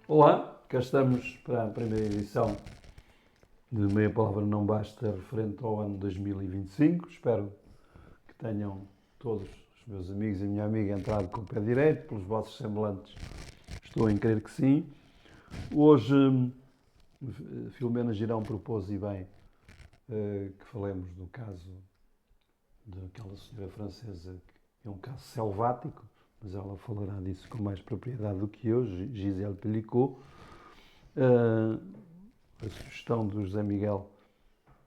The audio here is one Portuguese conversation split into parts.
Olá, cá estamos para a primeira edição de Meia Palavra Não Basta, referente ao ano 2025. Espero que tenham todos os meus amigos e a minha amiga entrado com o pé direito, pelos vossos semblantes. Estou em crer que sim. Hoje, Filomena Girão propôs, e bem, que falemos do caso daquela senhora francesa, que é um caso selvático, mas ela falará disso com mais propriedade do que eu, Gisèle Pelicot. A sugestão do José Miguel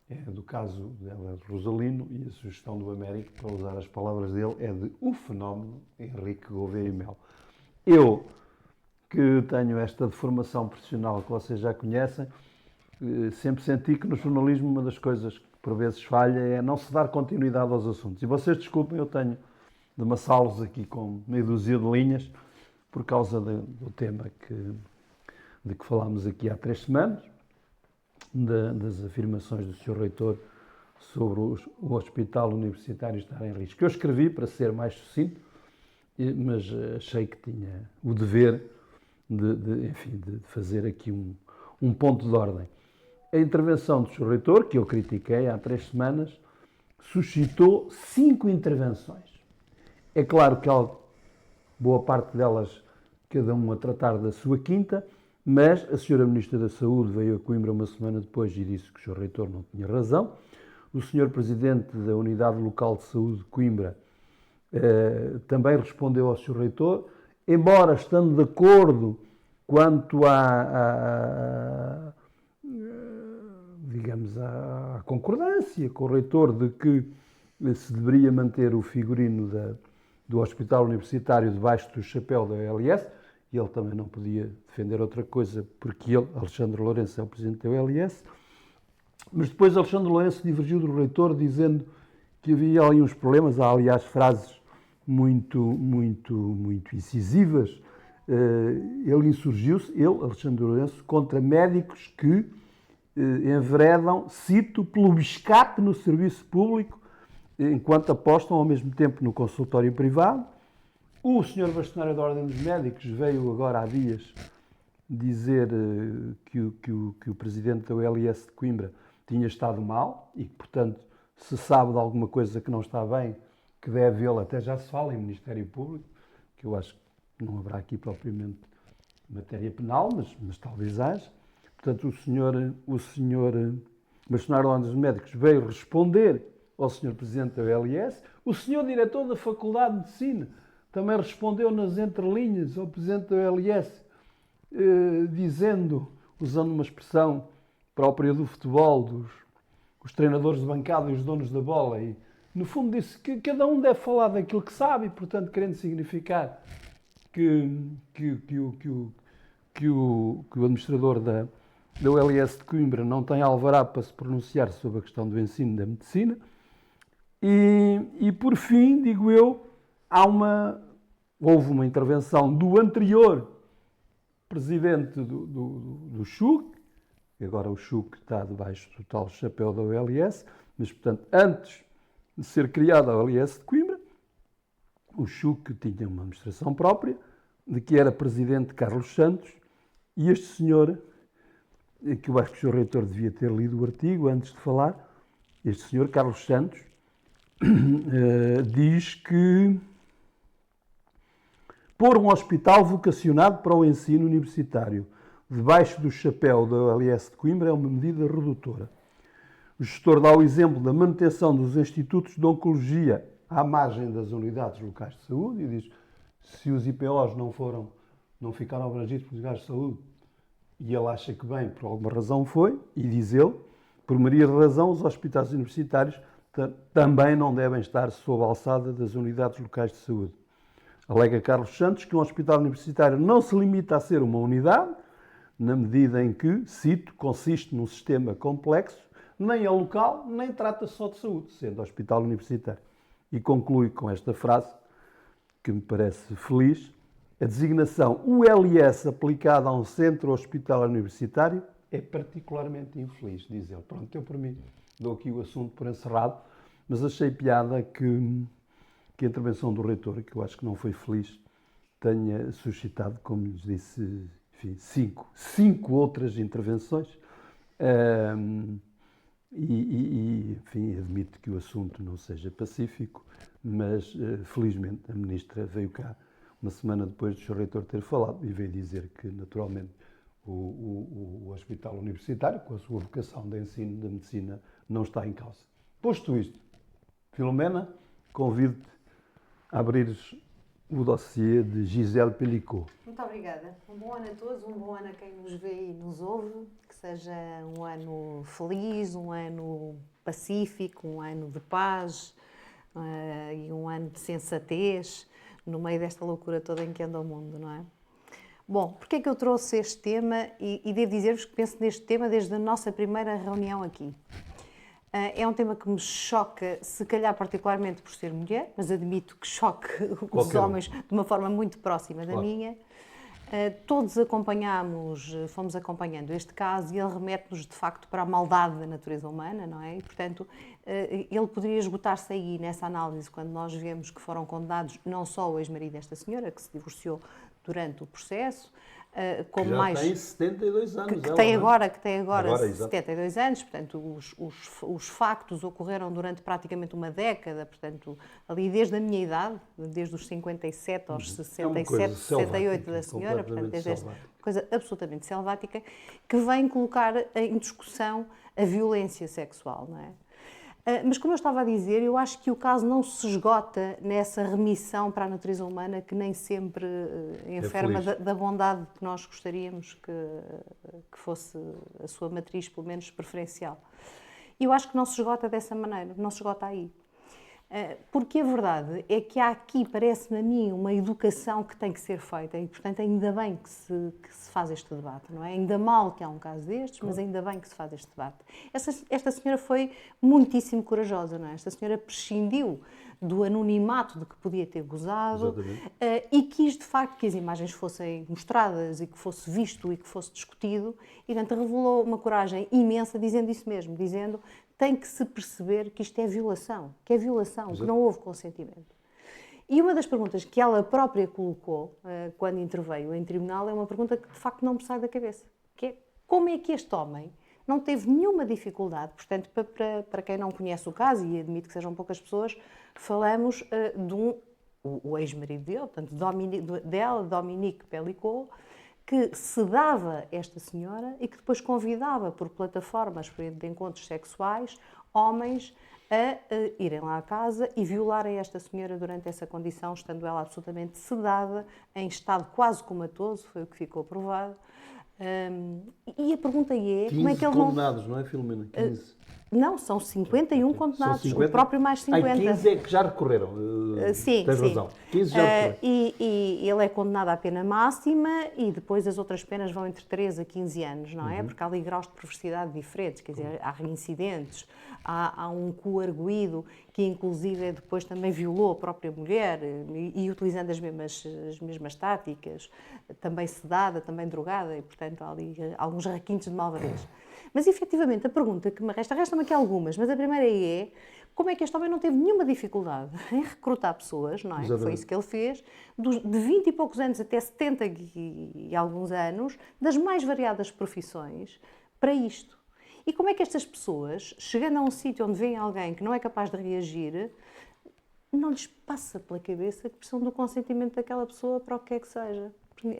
é do caso dela, Rosalino, e a sugestão do Américo, para usar as palavras dele, é de O Fenómeno, Henrique Gouveia e Melo. Eu, que tenho esta deformação profissional que vocês já conhecem, sempre senti que no jornalismo uma das coisas que por vezes falha é não se dar continuidade aos assuntos. E vocês desculpem, eu tenho de amassá-los aqui com meia dúzia de linhas por causa do tema de que falámos aqui há 3 semanas, das afirmações do Sr. Reitor sobre o Hospital Universitário estar em risco. Eu escrevi para ser mais sucinto, mas achei que tinha o dever de fazer aqui um ponto de ordem. A intervenção do Sr. Reitor, que eu critiquei há 3 semanas, suscitou 5 intervenções. É claro que boa parte delas, cada um a tratar da sua quinta, mas a Sra. Ministra da Saúde veio a Coimbra uma semana depois e disse que o Sr. Reitor não tinha razão. O Sr. Presidente da Unidade Local de Saúde de Coimbra também respondeu ao Sr. Reitor, embora estando de acordo quanto digamos, à concordância com o Reitor de que se deveria manter o figurino do Hospital Universitário debaixo do chapéu da OLS, e ele também não podia defender outra coisa, porque ele, Alexandre Lourenço, é o presidente da OLS. Mas depois Alexandre Lourenço divergiu do Reitor, dizendo que havia ali uns problemas. Há, aliás, frases muito incisivas. Ele insurgiu-se, Alexandre Lourenço, contra médicos que enveredam, cito, pelo biscate no serviço público, enquanto apostam ao mesmo tempo no consultório privado. O Sr. Bastonário da Ordem dos Médicos veio agora há dias dizer que o presidente da OLS de Coimbra tinha estado mal e que, portanto, se sabe de alguma coisa que não está bem, que deve ele, até já se fala em Ministério Público, que eu acho que não haverá aqui propriamente matéria penal, mas talvez haja. Portanto, o senhor Bastonário da Ordem dos Médicos veio responder ao Sr. Presidente da OLS. O Sr. Diretor da Faculdade de Medicina também respondeu nas entrelinhas ao Presidente da OLS, dizendo, usando uma expressão própria do futebol, os treinadores de bancada e os donos da bola, e no fundo disse que cada um deve falar daquilo que sabe, e portanto querendo significar que o administrador da OLS de Coimbra não tem alvará para se pronunciar sobre a questão do ensino da medicina. E por fim, digo eu, houve uma intervenção do anterior presidente do CHUC, agora o CHUC está debaixo do tal chapéu da OLS, mas, portanto, antes de ser criada a OLS de Coimbra, o CHUC tinha uma administração própria, de que era presidente Carlos Santos, e este senhor, que eu acho que o Sr. Reitor devia ter lido o artigo antes de falar, este senhor, Carlos Santos, diz que pôr um hospital vocacionado para o ensino universitário debaixo do chapéu da OLS de Coimbra é uma medida redutora. O gestor dá o exemplo da manutenção dos institutos de oncologia à margem das unidades locais de saúde e diz se os IPOs não ficaram abrangidos pelos lugares de saúde, e ele acha que bem, por alguma razão foi, e diz ele, por maioria de razão, os hospitais universitários também não devem estar sob a alçada das unidades locais de saúde. Alega Carlos Santos que um hospital universitário não se limita a ser uma unidade, na medida em que, cito, consiste num sistema complexo, nem é local, nem trata só de saúde, sendo hospital universitário. E conclui com esta frase, que me parece feliz: a designação ULS aplicada a um centro hospitalar universitário é particularmente infeliz, diz ele. Pronto, eu por mim dou aqui o assunto por encerrado, mas achei piada que a intervenção do reitor, que eu acho que não foi feliz, tenha suscitado, como lhes disse, enfim, cinco outras intervenções. Enfim, admito que o assunto não seja pacífico, mas felizmente a ministra veio cá uma semana depois do Sr. Reitor ter falado e veio dizer que, naturalmente, o Hospital Universitário, com a sua vocação de ensino da medicina, não está em causa. Posto isto, Filomena, convido-te a abrires o dossiê de Gisele Pelicot. Muito obrigada. Um bom ano a todos, um bom ano a quem nos vê e nos ouve. Que seja um ano feliz, um ano pacífico, um ano de paz e um ano de sensatez no meio desta loucura toda em que anda o mundo, não é? Bom, porque é que eu trouxe este tema? E devo dizer-vos que penso neste tema desde a nossa primeira reunião aqui. É um tema que me choca, se calhar particularmente por ser mulher, mas admito que choque os homens de uma forma muito próxima da minha. Todos fomos acompanhando este caso e ele remete-nos de facto para a maldade da natureza humana, não é? E, portanto, ele poderia esgotar-se aí nessa análise quando nós vemos que foram condenados não só o ex-marido desta senhora, que se divorciou durante o processo, como que já mais tem 72 anos. Que tem agora 72 exato. anos, portanto, os factos ocorreram durante praticamente uma década, portanto, ali desde a minha idade, desde os 57 aos 67, 68 da senhora, portanto, desde esta coisa absolutamente selvática, que vem colocar em discussão a violência sexual, não é? Mas, como eu estava a dizer, eu acho que o caso não se esgota nessa remissão para a natureza humana que nem sempre enferma da bondade que nós gostaríamos que fosse a sua matriz, pelo menos preferencial. E eu acho que não se esgota dessa maneira, não se esgota aí. Porque a verdade é que há aqui, parece-me a mim, uma educação que tem que ser feita e, portanto, ainda bem que se faz este debate, não é? Ainda mal que há um caso destes, mas ainda bem que se faz este debate. Esta senhora foi muitíssimo corajosa, não é? Esta senhora prescindiu do anonimato de que podia ter gozado e quis, de facto, que as imagens fossem mostradas e que fosse visto e que fosse discutido e, portanto, revelou uma coragem imensa dizendo isso mesmo, dizendo tem que se perceber que isto é violação, que não houve consentimento. E uma das perguntas que ela própria colocou quando interveio em tribunal é uma pergunta que de facto não me sai da cabeça, que é como é que este homem não teve nenhuma dificuldade, portanto, para quem não conhece o caso, e admito que sejam poucas pessoas, falamos de o ex-marido dele, portanto, Dominique Pelicot, que sedava esta senhora e que depois convidava por plataformas de encontros sexuais homens a irem lá à casa e violarem esta senhora durante essa condição, estando ela absolutamente sedada, em estado quase comatoso, foi o que ficou provado. E a pergunta é... 15 como é que eles condenados, não é, Filomena? 15. Não, são 51 condenados, São 50? o próprio mais 50. 15 é que já recorreram. Sim, tens razão. 15 já recorreram. E ele é condenado à pena máxima e depois as outras penas vão entre 13 a 15 anos, não é? Porque há ali graus de perversidade diferentes, quer dizer, há reincidentes, há um coarguido que inclusive depois também violou a própria mulher e utilizando as mesmas táticas, também sedada, também drogada e, portanto, há ali alguns requintes de malvadez. Mas, efetivamente, a pergunta que me resta-me aqui algumas, mas a primeira é como é que este homem não teve nenhuma dificuldade em recrutar pessoas, não é? Exatamente. Foi isso que ele fez, de 20 e poucos anos até 70 e alguns anos, das mais variadas profissões, para isto. E como é que estas pessoas, chegando a um sítio onde vem alguém que não é capaz de reagir, não lhes passa pela cabeça que precisam do consentimento daquela pessoa para o que é que seja?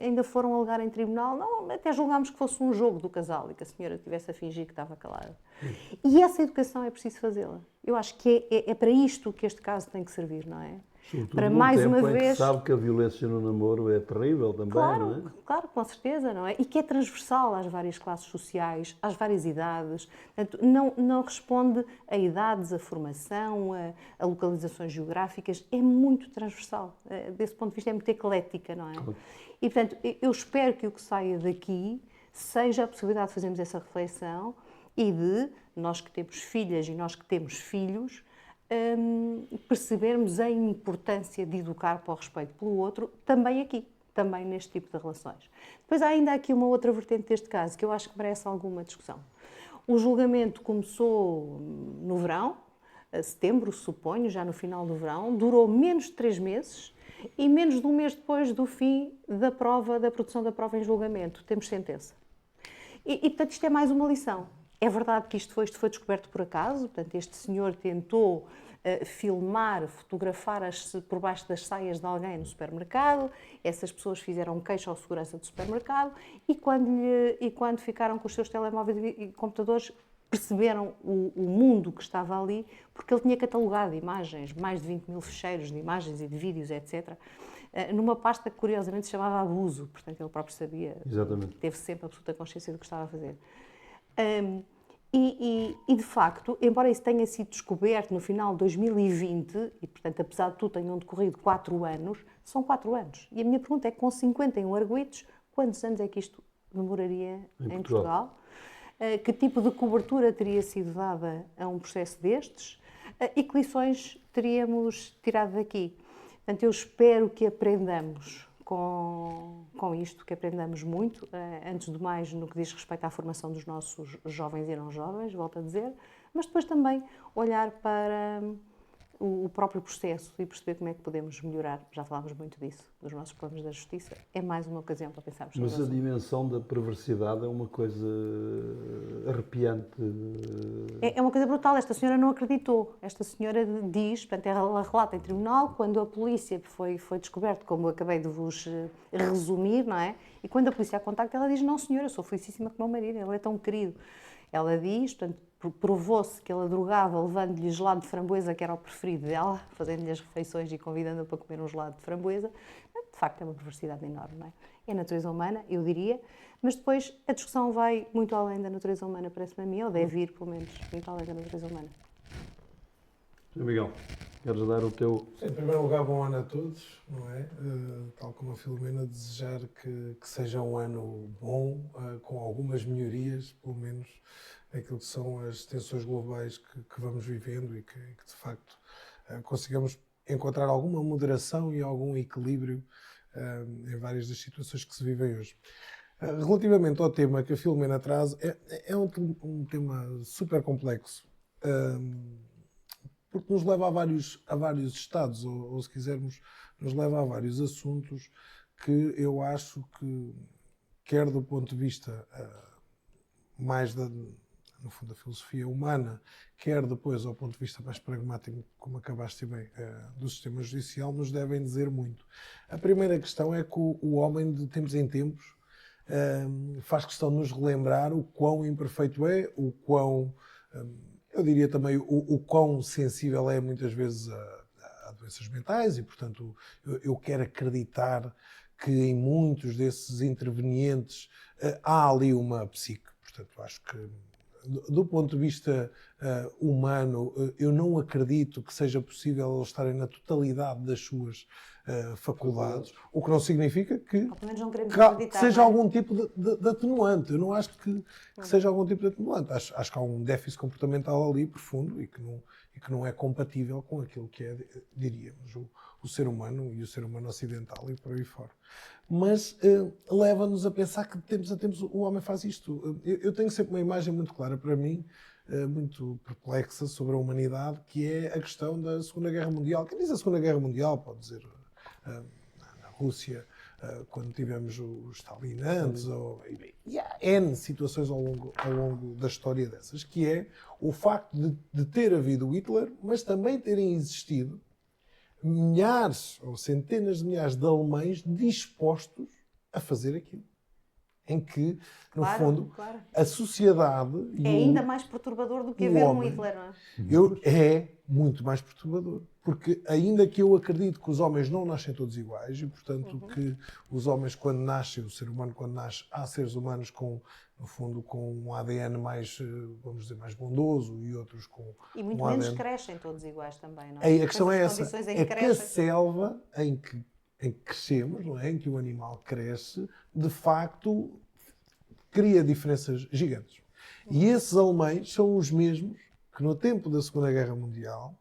Ainda foram alegar em tribunal, não, até julgámos que fosse um jogo do casal e que a senhora estivesse a fingir que estava calada. E essa educação é preciso fazê-la. Eu acho que é para isto que este caso tem que servir, não é? Sobretudo para mais uma vez. Que sabe que a violência no namoro é terrível também, claro, não é? Claro, com certeza, não é? E que é transversal às várias classes sociais, às várias idades. Portanto, não responde a idades, a formação, a localizações geográficas. É muito transversal. Desse ponto de vista, é muito eclética, não é? Claro. E, portanto, eu espero que o que saia daqui seja a possibilidade de fazermos essa reflexão e de, nós que temos filhas e nós que temos filhos, percebermos a importância de educar para o respeito pelo outro, também aqui. também neste tipo de relações. Depois há ainda aqui uma outra vertente deste caso, que eu acho que merece alguma discussão. O julgamento começou no verão, setembro, suponho, já no final do verão, durou menos de 3 meses e menos de um mês depois do fim da produção da prova em julgamento, temos sentença. Portanto, isto é mais uma lição. É verdade que isto foi descoberto por acaso, portanto, este senhor tentou filmar, fotografar por baixo das saias de alguém no supermercado, essas pessoas fizeram queixa ao segurança do supermercado e quando ficaram com os seus telemóveis e computadores perceberam o mundo que estava ali, porque ele tinha catalogado imagens, mais de 20 mil ficheiros de imagens e de vídeos, etc., numa pasta que curiosamente se chamava abuso, portanto ele próprio sabia, Exatamente. teve sempre absoluta consciência do que estava a fazer. E, de facto, embora isso tenha sido descoberto no final de 2020, e, portanto, apesar de tudo tenham decorrido 4 anos, são 4 anos. E a minha pergunta é, com 51 arguidos, quantos anos é que isto demoraria em Portugal? Que tipo de cobertura teria sido dada a um processo destes? E que lições teríamos tirado daqui? Portanto, eu espero que aprendamos com isto, que aprendamos muito, antes de mais no que diz respeito à formação dos nossos jovens e não jovens, volto a dizer, mas depois também olhar para o próprio processo e perceber como é que podemos melhorar. Já falámos muito disso, dos nossos problemas da justiça. É mais uma ocasião para pensarmos sobre isso. Mas a dimensão da perversidade é uma coisa arrepiante. É uma coisa brutal. Esta senhora não acreditou. Esta senhora diz, portanto, ela relata em tribunal, quando a polícia foi descoberto, como eu acabei de vos resumir, não é? E quando a polícia a contacta, ela diz, não senhora, eu sou felicíssima com o meu marido, ele é tão querido. Ela diz, portanto, provou-se que ela drogava levando-lhe gelado de framboesa, que era o preferido dela, fazendo-lhe as refeições e convidando-a para comer um gelado de framboesa. De facto, é uma perversidade enorme, não é? É a natureza humana, eu diria, mas depois a discussão vai muito além da natureza humana, parece-me a mim, ou deve ir, pelo menos, muito além da natureza humana. Sr. Miguel, queres dar o teu... Em primeiro lugar, bom ano a todos, não é? Tal como a Filomena, desejar que seja um ano bom, com algumas melhorias, pelo menos, aquilo que são as tensões globais que vamos vivendo e que de facto consigamos encontrar alguma moderação e algum equilíbrio em várias das situações que se vivem hoje. Relativamente ao tema que a Filomena traz, é um tema super complexo, porque nos leva a vários estados, ou se quisermos, nos leva a vários assuntos que eu acho que, quer do ponto de vista mais no fundo, da filosofia humana, quer depois ao ponto de vista mais pragmático, como acabaste bem, do sistema judicial, nos devem dizer muito. A primeira questão é que o homem, de tempos em tempos, faz questão de nos relembrar o quão imperfeito é, o quão, eu diria também, o quão sensível é muitas vezes a doenças mentais e, portanto, eu quero acreditar que em muitos desses intervenientes há ali uma psique. Portanto, acho que do ponto de vista humano, eu não acredito que seja possível eles estarem na totalidade das suas faculdades, o que não significa que seja algum tipo de atenuante. Eu não acho que seja algum tipo de atenuante. Acho que há um déficit comportamental ali profundo e que não é compatível com aquilo que é, diríamos, o ser humano e o ser humano ocidental e por aí fora. Mas leva-nos a pensar que de tempos a tempos o homem faz isto. Eu tenho sempre uma imagem muito clara para mim, muito perplexa sobre a humanidade, que é a questão da Segunda Guerra Mundial. Quem diz a Segunda Guerra Mundial pode dizer na Rússia, quando tivemos o Stalin antes, e há N situações ao longo da história dessas, que é o facto de ter havido o Hitler, mas também terem existido milhares ou centenas de milhares de alemães dispostos a fazer aquilo. Em que, no fundo, a sociedade... É ainda mais perturbador do que haver um Hitler, não é? É muito mais perturbador. Porque ainda que eu acredito que os homens não nascem todos iguais e, portanto, que os homens, quando nascem, o ser humano, quando nasce, há seres humanos com, no fundo, com um ADN mais, vamos dizer, mais bondoso e outros com e muito um menos ADN... crescem todos iguais também, não é? A questão é essa. É que a selva em que crescemos, não é? Em que o animal cresce, de facto, cria diferenças gigantes. E esses alemães são os mesmos que, no tempo da Segunda Guerra Mundial,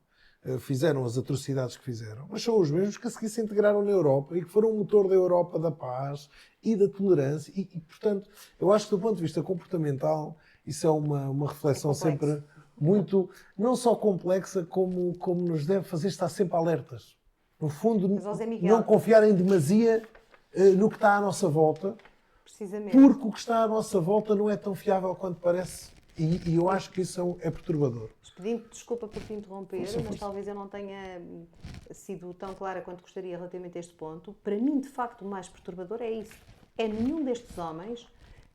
fizeram as atrocidades que fizeram, mas são os mesmos que a seguir se integraram na Europa e que foram o motor da Europa da paz e da tolerância. E, portanto, eu acho que do ponto de vista comportamental, isso é uma reflexão sempre muito, não só complexa, como nos deve fazer estar sempre alertas. No fundo, não confiar em demasia no que está à nossa volta, porque o que está à nossa volta não é tão fiável quanto parece. E eu acho que isso é perturbador. Pedindo desculpa por te interromper, mas talvez eu não tenha sido tão clara quanto gostaria relativamente a este ponto. Para mim, de facto, o mais perturbador é isso. É nenhum destes homens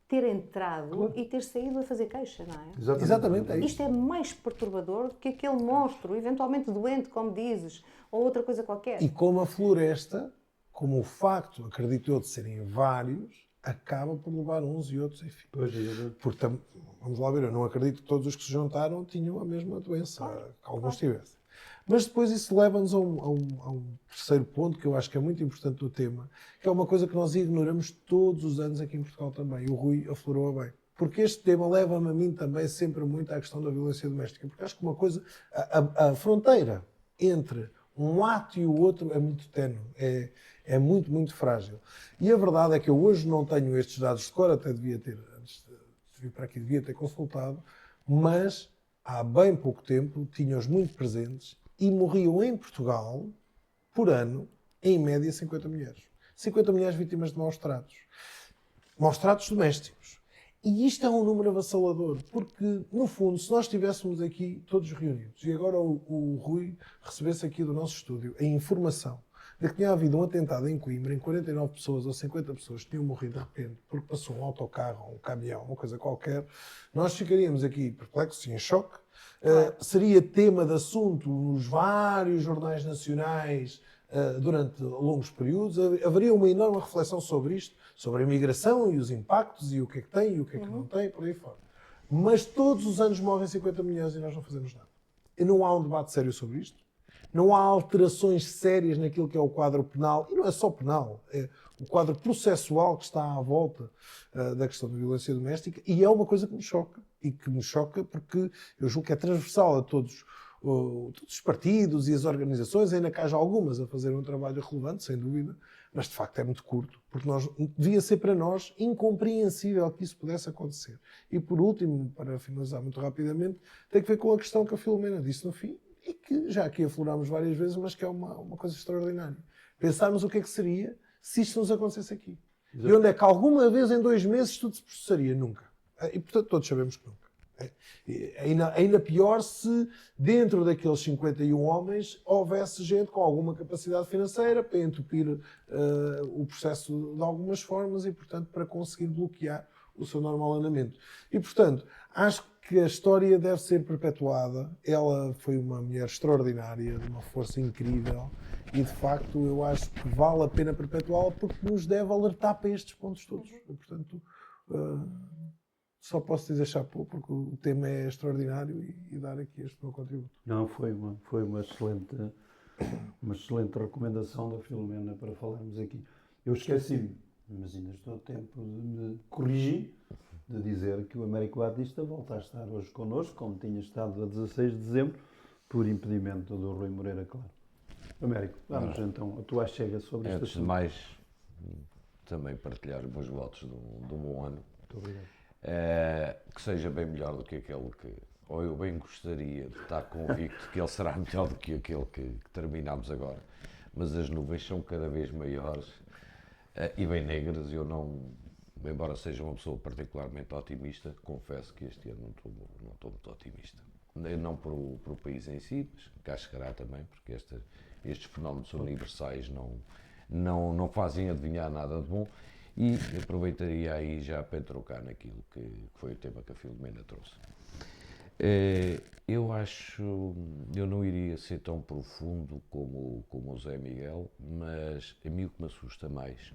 ter entrado e ter saído a fazer queixa, não é? Exatamente. É isso. Isto é mais perturbador do que aquele monstro, eventualmente doente, como dizes, ou outra coisa qualquer. E como a floresta, como o facto, acredito eu, de serem vários, acaba por levar uns e outros, enfim. Porque, vamos lá ver, eu não acredito que todos os que se juntaram tinham a mesma doença, que alguns tivessem. Mas depois isso leva-nos a um terceiro ponto que eu acho que é muito importante no tema, que é uma coisa que nós ignoramos todos os anos aqui em Portugal também, e o Rui aflorou bem. Porque este tema leva-me a mim também sempre muito à questão da violência doméstica, porque acho que uma coisa, a fronteira entre um ato e o outro é muito ténue, é muito, muito frágil. E a verdade é que eu hoje não tenho estes dados de cor, até devia ter, antes de vir para aqui, devia ter consultado, mas há bem pouco tempo tinha-os muito presentes e morriam em Portugal, por ano, em média 50 mulheres. 50 mulheres vítimas de maus tratos. Maus tratos domésticos. E isto é um número avassalador, porque, no fundo, se nós estivéssemos aqui todos reunidos, e agora o Rui recebesse aqui do nosso estúdio a informação de que tinha havido um atentado em Coimbra, em 49 pessoas ou 50 pessoas tinham morrido de repente, porque passou um autocarro, um caminhão, uma coisa qualquer, nós ficaríamos aqui perplexos e em choque. Seria tema de assunto nos vários jornais nacionais durante longos períodos. Haveria uma enorme reflexão sobre isto, sobre a imigração e os impactos e o que é que tem e o que é que não tem, por aí fora. Mas todos os anos morrem 50 mulheres e nós não fazemos nada. E não há um debate sério sobre isto. Não há alterações sérias naquilo que é o quadro penal, e não é só penal, é o quadro processual que está à volta da questão da violência doméstica, e é uma coisa que me choca, e que me choca porque eu julgo que é transversal a todos os partidos e as organizações, ainda que haja algumas a fazerem um trabalho relevante, sem dúvida, mas de facto é muito curto, porque devia ser para nós incompreensível que isso pudesse acontecer. E por último, para finalizar muito rapidamente, tem que ver com a questão que a Filomena disse no fim, e que já aqui aflorámos várias vezes, mas que é uma coisa extraordinária. Pensarmos o que é que seria se isto nos acontecesse aqui. Exato. E onde é que alguma vez em 2 meses tudo se processaria? Nunca. E portanto todos sabemos que nunca. Ainda pior se dentro daqueles 51 homens houvesse gente com alguma capacidade financeira para entupir o processo de algumas formas e portanto para conseguir bloquear o seu normal andamento. E portanto acho que a história deve ser perpetuada. Ela foi uma mulher extraordinária, de uma força incrível e, de facto, eu acho que vale a pena perpetuá-la porque nos deve alertar para estes pontos todos. E, portanto, só posso dizer chapéu porque o tema é extraordinário e dar aqui este meu contributo. Não, foi uma excelente recomendação da Filomena para falarmos aqui. Eu esqueci-me, mas ainda estou a tempo de me corrigir, de dizer que o Américo Batista volta a estar hoje connosco, como tinha estado a 16 de dezembro, por impedimento do Rui Moreira Claro. Américo, vamos então a tua chega sobre isto. Antes de mais, também partilhar os meus votos de um bom ano. Muito obrigado. Que seja bem melhor do que aquele que, ou eu bem gostaria de estar convicto que ele será melhor do que aquele que terminamos agora. Mas as nuvens são cada vez maiores e bem negras. Eu não... Embora seja uma pessoa particularmente otimista, confesso que este ano não estou muito otimista. Não para o país em si, mas cá chegará também, porque estes fenómenos universais não fazem adivinhar nada de bom. E aproveitaria aí já para trocar naquilo que foi o tema que a Filomena trouxe. Eu não iria ser tão profundo como o Zé Miguel, mas a mim o que me assusta mais,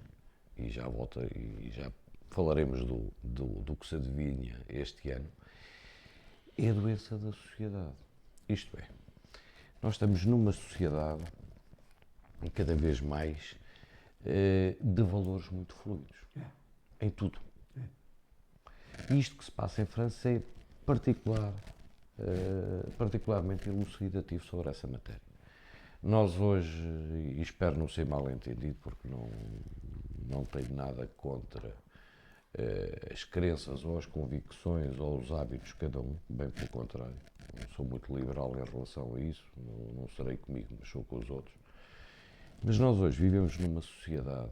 e já volto e já falaremos do que se adivinha este ano, é a doença da sociedade. Isto é, nós estamos numa sociedade cada vez mais de valores muito fluidos. Em tudo. E isto que se passa em França é particular particularmente elucidativo sobre essa matéria. Nós hoje, e espero não ser mal entendido, porque não tenho nada contra as crenças ou as convicções ou os hábitos de cada um, bem pelo contrário. Não sou muito liberal em relação a isso, não serei comigo, mas sou com os outros. Mas nós hoje vivemos numa sociedade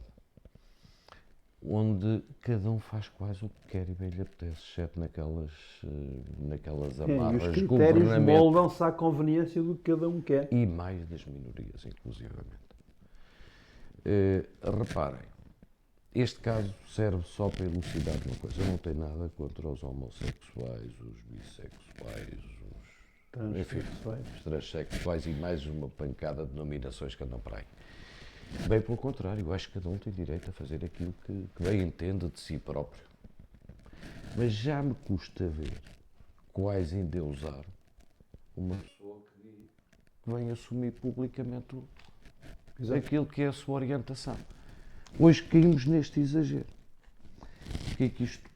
onde cada um faz quase o que quer e bem lhe apetece, exceto naquelas amarras e os critérios governamentais. moldam-se à conveniência do que cada um quer. E mais das minorias, inclusivamente. Reparem, este caso serve só para elucidar uma coisa. Eu não tenho nada contra os homossexuais, os bissexuais, os transexuais e mais uma pancada de denominações que andam para aí. Bem pelo contrário, eu acho que cada um tem direito a fazer aquilo que bem entende de si próprio. Mas já me custa ver quase endeusar uma pessoa que vem assumir publicamente aquilo que é a sua orientação. Hoje caímos neste exagero. O que é que isto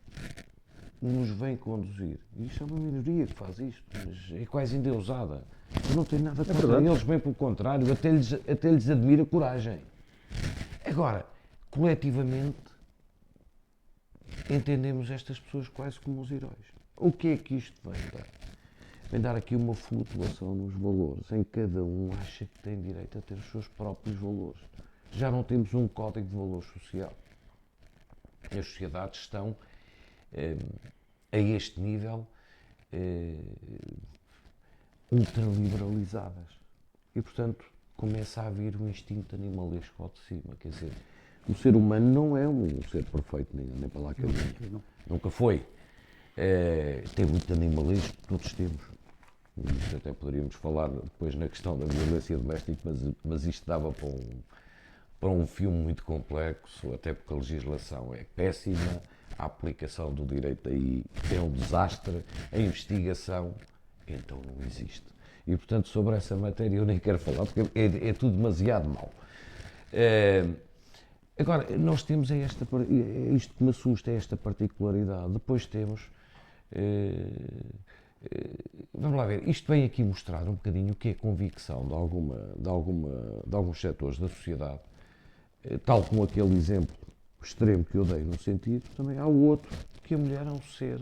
nos vem conduzir? Isto é uma minoria que faz isto, mas é quase endeusada. Eu não tenho nada contra eles, bem pelo contrário, até lhes admiro a coragem. Agora, coletivamente, entendemos estas pessoas quase como os heróis. O que é que isto vem dar? Vem dar aqui uma flutuação nos valores, em que cada um acha que tem direito a ter os seus próprios valores. Já não temos um código de valores social. As sociedades estão a este nível ultraliberalizadas. E, portanto, começa a haver um instinto animalesco ao de cima. Quer dizer, o ser humano não é um ser perfeito, nem para lá caminho. Nunca foi. Tem muito animalesco, todos temos. Até poderíamos falar depois na questão da violência doméstica, mas isto dava para um filme muito complexo, até porque a legislação é péssima, a aplicação do direito aí é um desastre, a investigação então não existe. E, portanto, sobre essa matéria eu nem quero falar, porque é tudo demasiado mau. Agora, nós temos isto que me assusta, esta particularidade. Depois temos, vamos lá ver, isto vem aqui mostrar um bocadinho o que é a convicção de alguns setores da sociedade, tal como aquele exemplo extremo que eu dei no sentido, também há o outro, que a mulher é um ser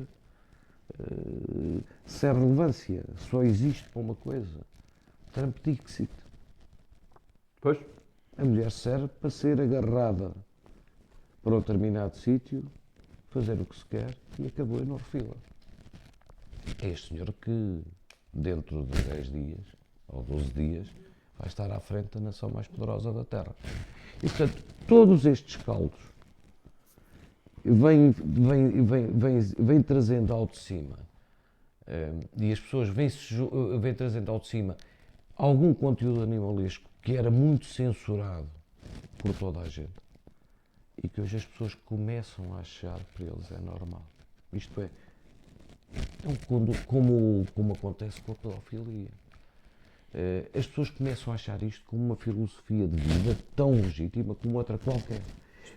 sem relevância, só existe para uma coisa, Trump Dixit. Pois. A mulher serve para ser agarrada para um determinado sítio, fazer o que se quer e acabou e não refila. É este senhor que, dentro de 10 dias, ou 12 dias, vai estar à frente da nação mais poderosa da Terra. E, portanto, todos estes caldos vêm trazendo ao de cima, e as pessoas vêm trazendo ao de cima algum conteúdo animalesco que era muito censurado por toda a gente e que hoje as pessoas começam a achar que para eles é normal. Isto é como acontece com a pedofilia. As pessoas começam a achar isto como uma filosofia de vida tão legítima como outra qualquer.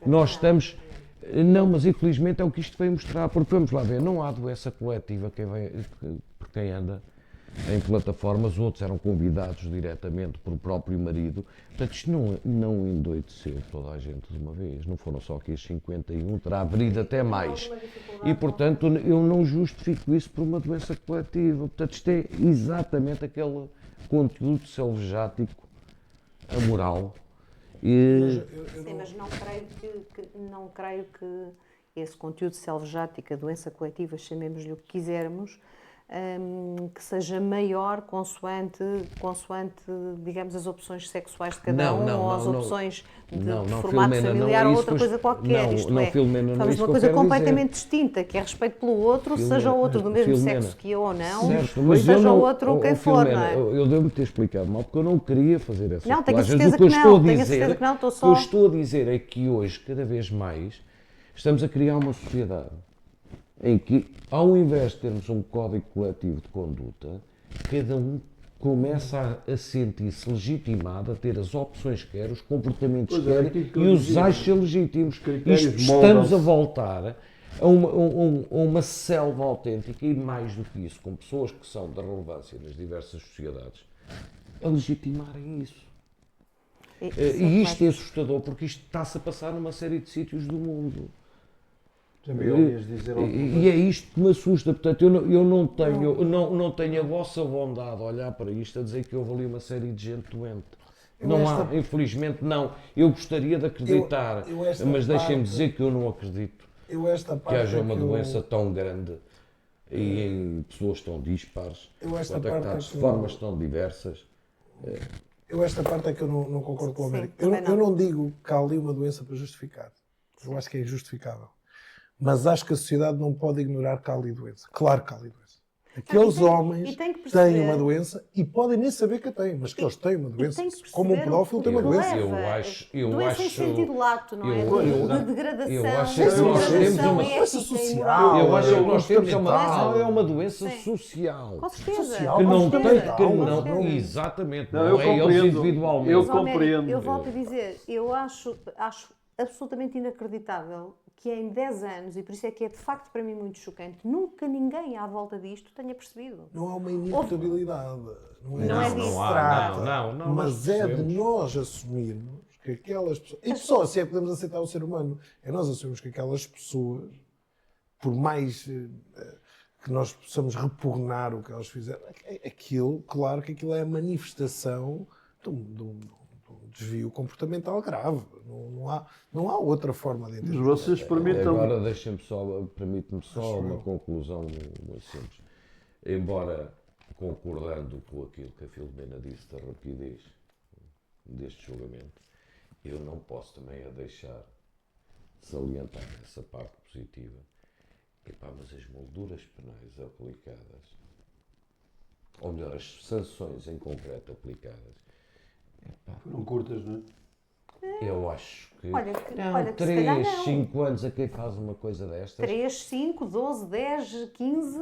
Nós estamos... Não, mas infelizmente é o que isto vem mostrar, porque vamos lá ver, não há doença coletiva por quem anda em plataformas, outros eram convidados diretamente por o próprio marido. Portanto, isto não endoideceu toda a gente de uma vez, não foram só aqui os 51, terá havido até mais. E, portanto, eu não justifico isso por uma doença coletiva. Portanto, isto é exatamente aquele conteúdo selvajático, amoral. Sim, mas não creio que esse conteúdo selvajático, a doença coletiva, chamemos-lhe o que quisermos, que seja maior consoante, digamos, as opções sexuais de cada ou as opções de formato familiar ou outra coisa qualquer. Falamos de uma coisa completamente distinta, que é respeito pelo outro, seja o outro do mesmo sexo que eu ou não, seja o outro quem for, não é? Eu devo-me ter explicado mal, porque eu não queria fazer essa Não, tenho a certeza que não, tenho a certeza que não, estou só... O que eu estou a dizer é que hoje, cada vez mais, estamos a criar uma sociedade em que, ao invés de termos um código coletivo de conduta, cada um começa a sentir-se legitimado a ter as opções que quer, os comportamentos que quer e os acha legítimos. Estamos a voltar a uma selva autêntica e mais do que isso, com pessoas que são de relevância nas diversas sociedades, a legitimarem isso. E isto é assustador porque isto está-se a passar numa série de sítios do mundo. E é isto que me assusta. Portanto, eu não tenho a vossa bondade de olhar para isto a dizer que houve ali uma série de gente doente. Infelizmente não. Eu gostaria de acreditar, mas deixem-me dizer que eu não acredito que haja uma doença tão grande e em pessoas tão dispares, contactadas de formas tão diversas. Esta parte é que eu não concordo com o Américo. Sim, eu não digo que há ali uma doença para justificar. Eu acho que é injustificável. Mas acho que a sociedade não pode ignorar que há ali doença. Claro que há ali doença. Aqueles homens têm uma doença e podem nem saber que a têm, mas que eles têm uma doença. Como um pedófilo tem uma doença. Doença em sentido lato, não é? De degradação. Eu acho que nós temos uma doença social. Eu acho que nós temos uma doença social. Com certeza. Que não tem, exatamente, não é eles individualmente. Eu compreendo. Eu volto a dizer, eu acho absolutamente inacreditável que em 10 anos, e por isso é que é de facto para mim muito chocante, nunca ninguém à volta disto tenha percebido. Não há uma inevitabilidade. Não Não, mas é de nós assumirmos que aquelas pessoas... E só assim é que podemos aceitar o ser humano. É nós assumirmos que aquelas pessoas, por mais que nós possamos repugnar o que elas fizeram, claro que aquilo é a manifestação de um desvio comportamental grave. Não há outra forma de entender. Mas vocês permitam... Agora permite-me só uma conclusão muito simples. Embora concordando com aquilo que a Filomena disse da rapidez deste julgamento, eu não posso também a deixar salientar essa parte positiva. Mas as molduras penais aplicadas, ou melhor, as sanções em concreto aplicadas, foram curtas, não é? Eu acho que olha, 3, 5 anos a quem faz uma coisa destas. 3, 5, 12, 10, 15.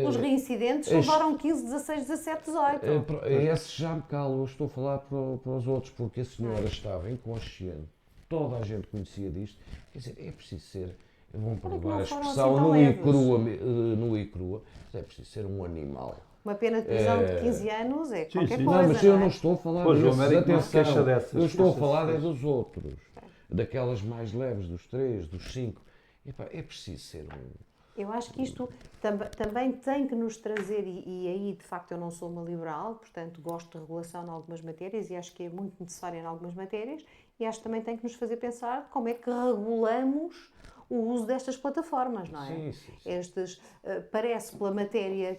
Os reincidentes levaram 15, 16, 17, 18. Esse já me calo. Eu estou a falar para os outros, porque a senhora estava inconsciente. Toda a gente conhecia disto. Quer dizer, é preciso ser, vão perdoar a expressão, nua e crua, é preciso ser um animal. Uma pena de prisão de 15 anos é qualquer coisa. Não, mas eu não estou a falar atenção. Eu estou a falar é dos outros. Daquelas mais leves, dos 3, dos 5. É preciso ser um... Eu acho que isto também tem que nos trazer, e aí de facto eu não sou uma liberal, portanto gosto de regulação em algumas matérias e acho que é muito necessária em algumas matérias, e acho que também tem que nos fazer pensar como é que regulamos o uso destas plataformas, não é? Sim. Parece pela matéria,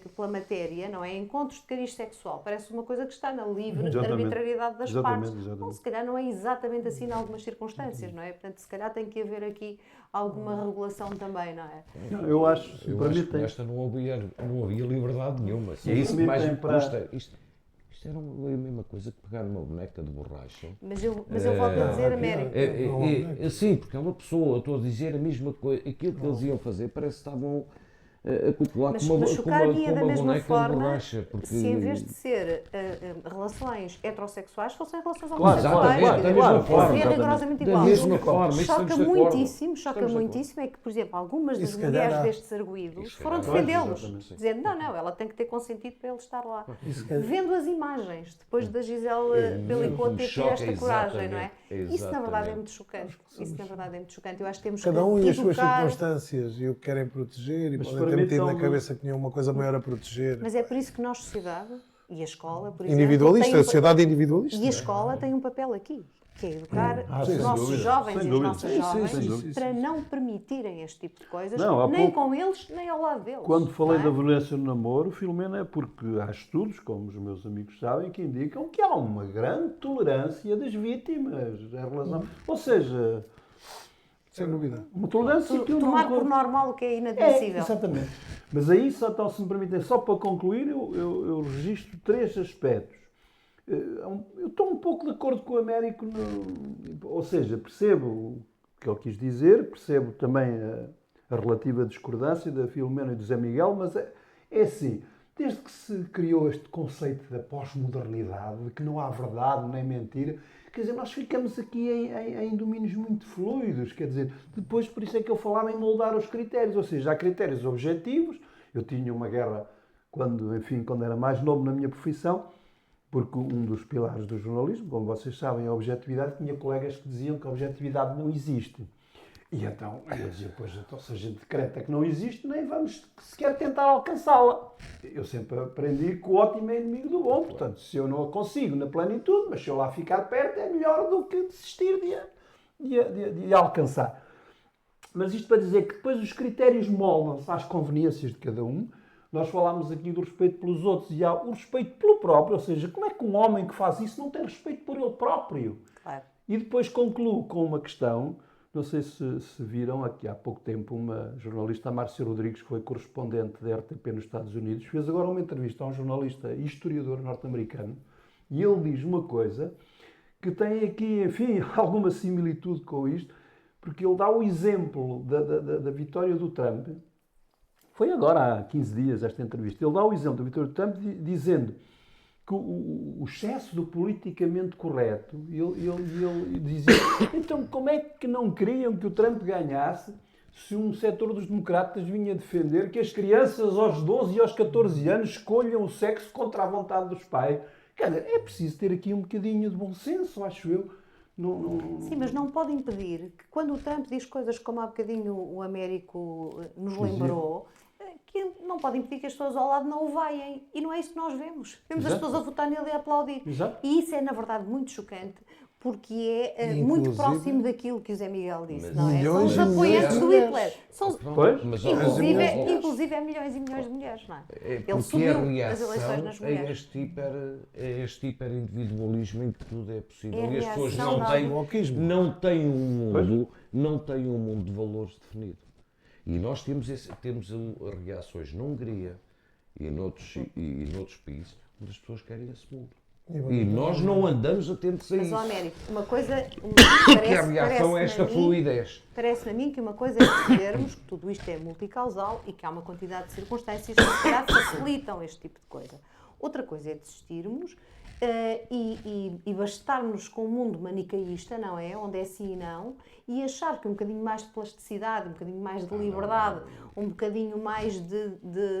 não é? Encontros de cariz sexual, parece uma coisa que está na livre arbitrariedade das partes. Bom, se calhar não é exatamente assim em algumas circunstâncias, não é? Portanto, se calhar tem que haver aqui alguma regulação também, não é? Eu acho que nesta não havia liberdade nenhuma. É isso que mais me custa. Isto era a mesma coisa que pegar numa boneca de borracha. Mas eu volto a dizer, Américo. Sim, porque é uma pessoa, eu estou a dizer a mesma coisa. Aquilo que eles iam fazer parece que estavam a copular com uma boneca de borracha. Porque... Se em vez de ser relações heterossexuais, fossem relações homossexuais. Da mesma forma. Seria rigorosamente igual. Da mesma forma. Choca muitíssimo é que, por exemplo, algumas das mulheres destes arguidos foram defendê-los, dizendo, não, ela tem que ter consentido para ele estar lá. Vendo as imagens, depois da Gisele Bellicot ter tido esta coragem, não é? Isso, na verdade, é muito chocante. Eu acho que temos que cada um e as suas circunstâncias e o que querem proteger e podem ter metido na cabeça que tinha uma coisa maior a proteger. Mas é por isso que nós, sociedade, e a escola, por exemplo... Individualista, a sociedade individualista. E a escola tem um papel aqui, que é educar os nossos jovens e as nossas jovens para não permitirem este tipo de coisas, nem com eles, nem ao lado deles. Quando falei da violência no namoro, Filomena, é porque há estudos, como os meus amigos sabem, que indicam que há uma grande tolerância das vítimas em relação... Ou seja... Sem dúvida. Uma tolerância que eu tomar por normal o que é inadmissível. Exatamente. Mas aí, se me permitem, só para concluir, eu registro 3 aspectos. Eu estou um pouco de acordo com o Américo, ou seja, percebo o que ele quis dizer, percebo também a relativa discordância da Filomena e do Zé Miguel, mas é assim, desde que se criou este conceito da pós-modernidade, de que não há verdade nem mentira, Quer dizer, nós ficamos aqui em domínios muito fluidos, quer dizer, depois por isso é que eu falava em moldar os critérios, ou seja, há critérios objetivos. Eu tinha uma guerra quando era mais novo na minha profissão, porque um dos pilares do jornalismo, como vocês sabem, é a objetividade. Tinha colegas que diziam que a objetividade não existe. E então, eu dizia, pois, então, se a gente decreta que não existe, nem vamos sequer tentar alcançá-la. Eu sempre aprendi que o ótimo é inimigo do bom. Portanto, se eu não a consigo na plenitude, mas se eu lá ficar perto, é melhor do que desistir de alcançar. Mas isto para dizer que depois os critérios moldam-se às conveniências de cada um. Nós falámos aqui do respeito pelos outros e há o respeito pelo próprio. Ou seja, como é que um homem que faz isso não tem respeito por ele próprio? Claro. E depois concluo com uma questão. Não sei se viram, aqui há pouco tempo, uma jornalista, a Márcia Rodrigues, que foi correspondente da RTP nos Estados Unidos, fez agora uma entrevista a um jornalista e historiador norte-americano, e ele diz uma coisa que tem aqui, enfim, alguma similitude com isto, porque ele dá o exemplo da vitória do Trump. Foi agora há 15 dias esta entrevista. Ele dá o exemplo da vitória do Trump dizendo que o excesso do politicamente correto, ele dizia, então como é que não queriam que o Trump ganhasse se um setor dos democratas vinha defender que as crianças aos 12 e aos 14 anos escolham o sexo contra a vontade dos pais? Quer dizer, é preciso ter aqui um bocadinho de bom senso, acho eu. Sim, mas não pode impedir que quando o Trump diz coisas como há bocadinho o Américo nos lembrou, que não pode impedir que as pessoas ao lado não o veem. E não é isso que nós vemos. Vemos as pessoas a votar nele e a aplaudir. Exato. E isso é, na verdade, muito chocante, porque é muito próximo daquilo que o Zé Miguel disse, não é? São os apoiantes do Hitler. Inclusive é milhões e milhões de mulheres, não é? Ele subiu as eleições nas mulheres. É este hiperindividualismo em que tudo é possível. É e as pessoas não têm um mundo de valores definido. E nós temos reações na Hungria e noutros países onde as pessoas querem esse mundo. E nós não andamos atentos a isso. Mas, Américo, uma coisa... Que a reação é esta fluidez. Parece-me a mim que uma coisa é percebermos que tudo isto é multicausal e que há uma quantidade de circunstâncias que, se calhar, facilitam este tipo de coisa. Outra coisa é desistirmos e bastarmos com um mundo manicaísta, não é? Onde é sim e não, e achar que um bocadinho mais de plasticidade, um bocadinho mais de liberdade, um bocadinho mais de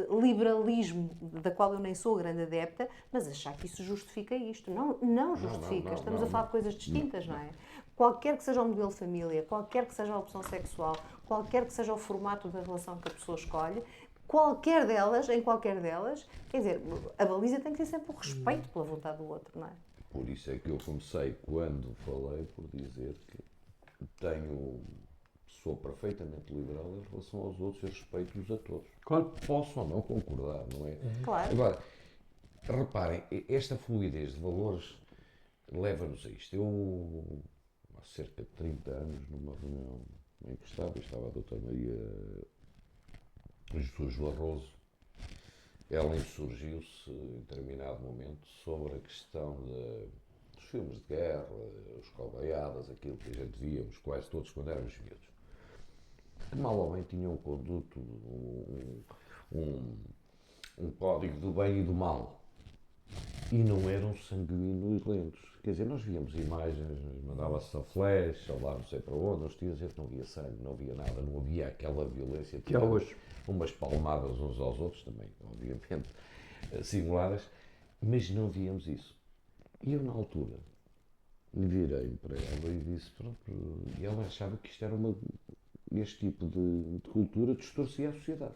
liberalismo, da qual eu nem sou grande adepta, mas achar que isso justifica isto. Não justifica. Estamos a falar de coisas distintas, não é? Qualquer que seja o modelo de família, qualquer que seja a opção sexual, qualquer que seja o formato da relação que a pessoa escolhe, em qualquer delas, quer dizer, a baliza tem que ser sempre o respeito pela vontade do outro, não é? Por isso é que eu comecei, quando falei, por dizer que sou perfeitamente liberal em relação aos outros e respeito-os a todos. Claro, posso ou não concordar, não é? Claro. Agora, reparem, esta fluidez de valores leva-nos a isto. Eu, há cerca de 30 anos, numa reunião em que estava a doutora Maria Jesus Barroso, ela insurgiu-se em determinado momento sobre a questão dos filmes de guerra, os cowboyadas, aquilo que a gente víamos quase todos quando éramos miúdos. Que mal ou bem tinham um conduto, um código do bem e do mal. E não eram sanguinolentos. Quer dizer, nós víamos imagens, mandava-se a flash, ou lá não sei para onde, nos tiros, não havia sangue, não havia nada, não havia aquela violência que há hoje. Umas palmadas uns aos outros também, obviamente, simuladas, mas não víamos isso. E eu, na altura, me virei para ela e disse, pronto, e ela achava que isto era este tipo de cultura distorcia a sociedade.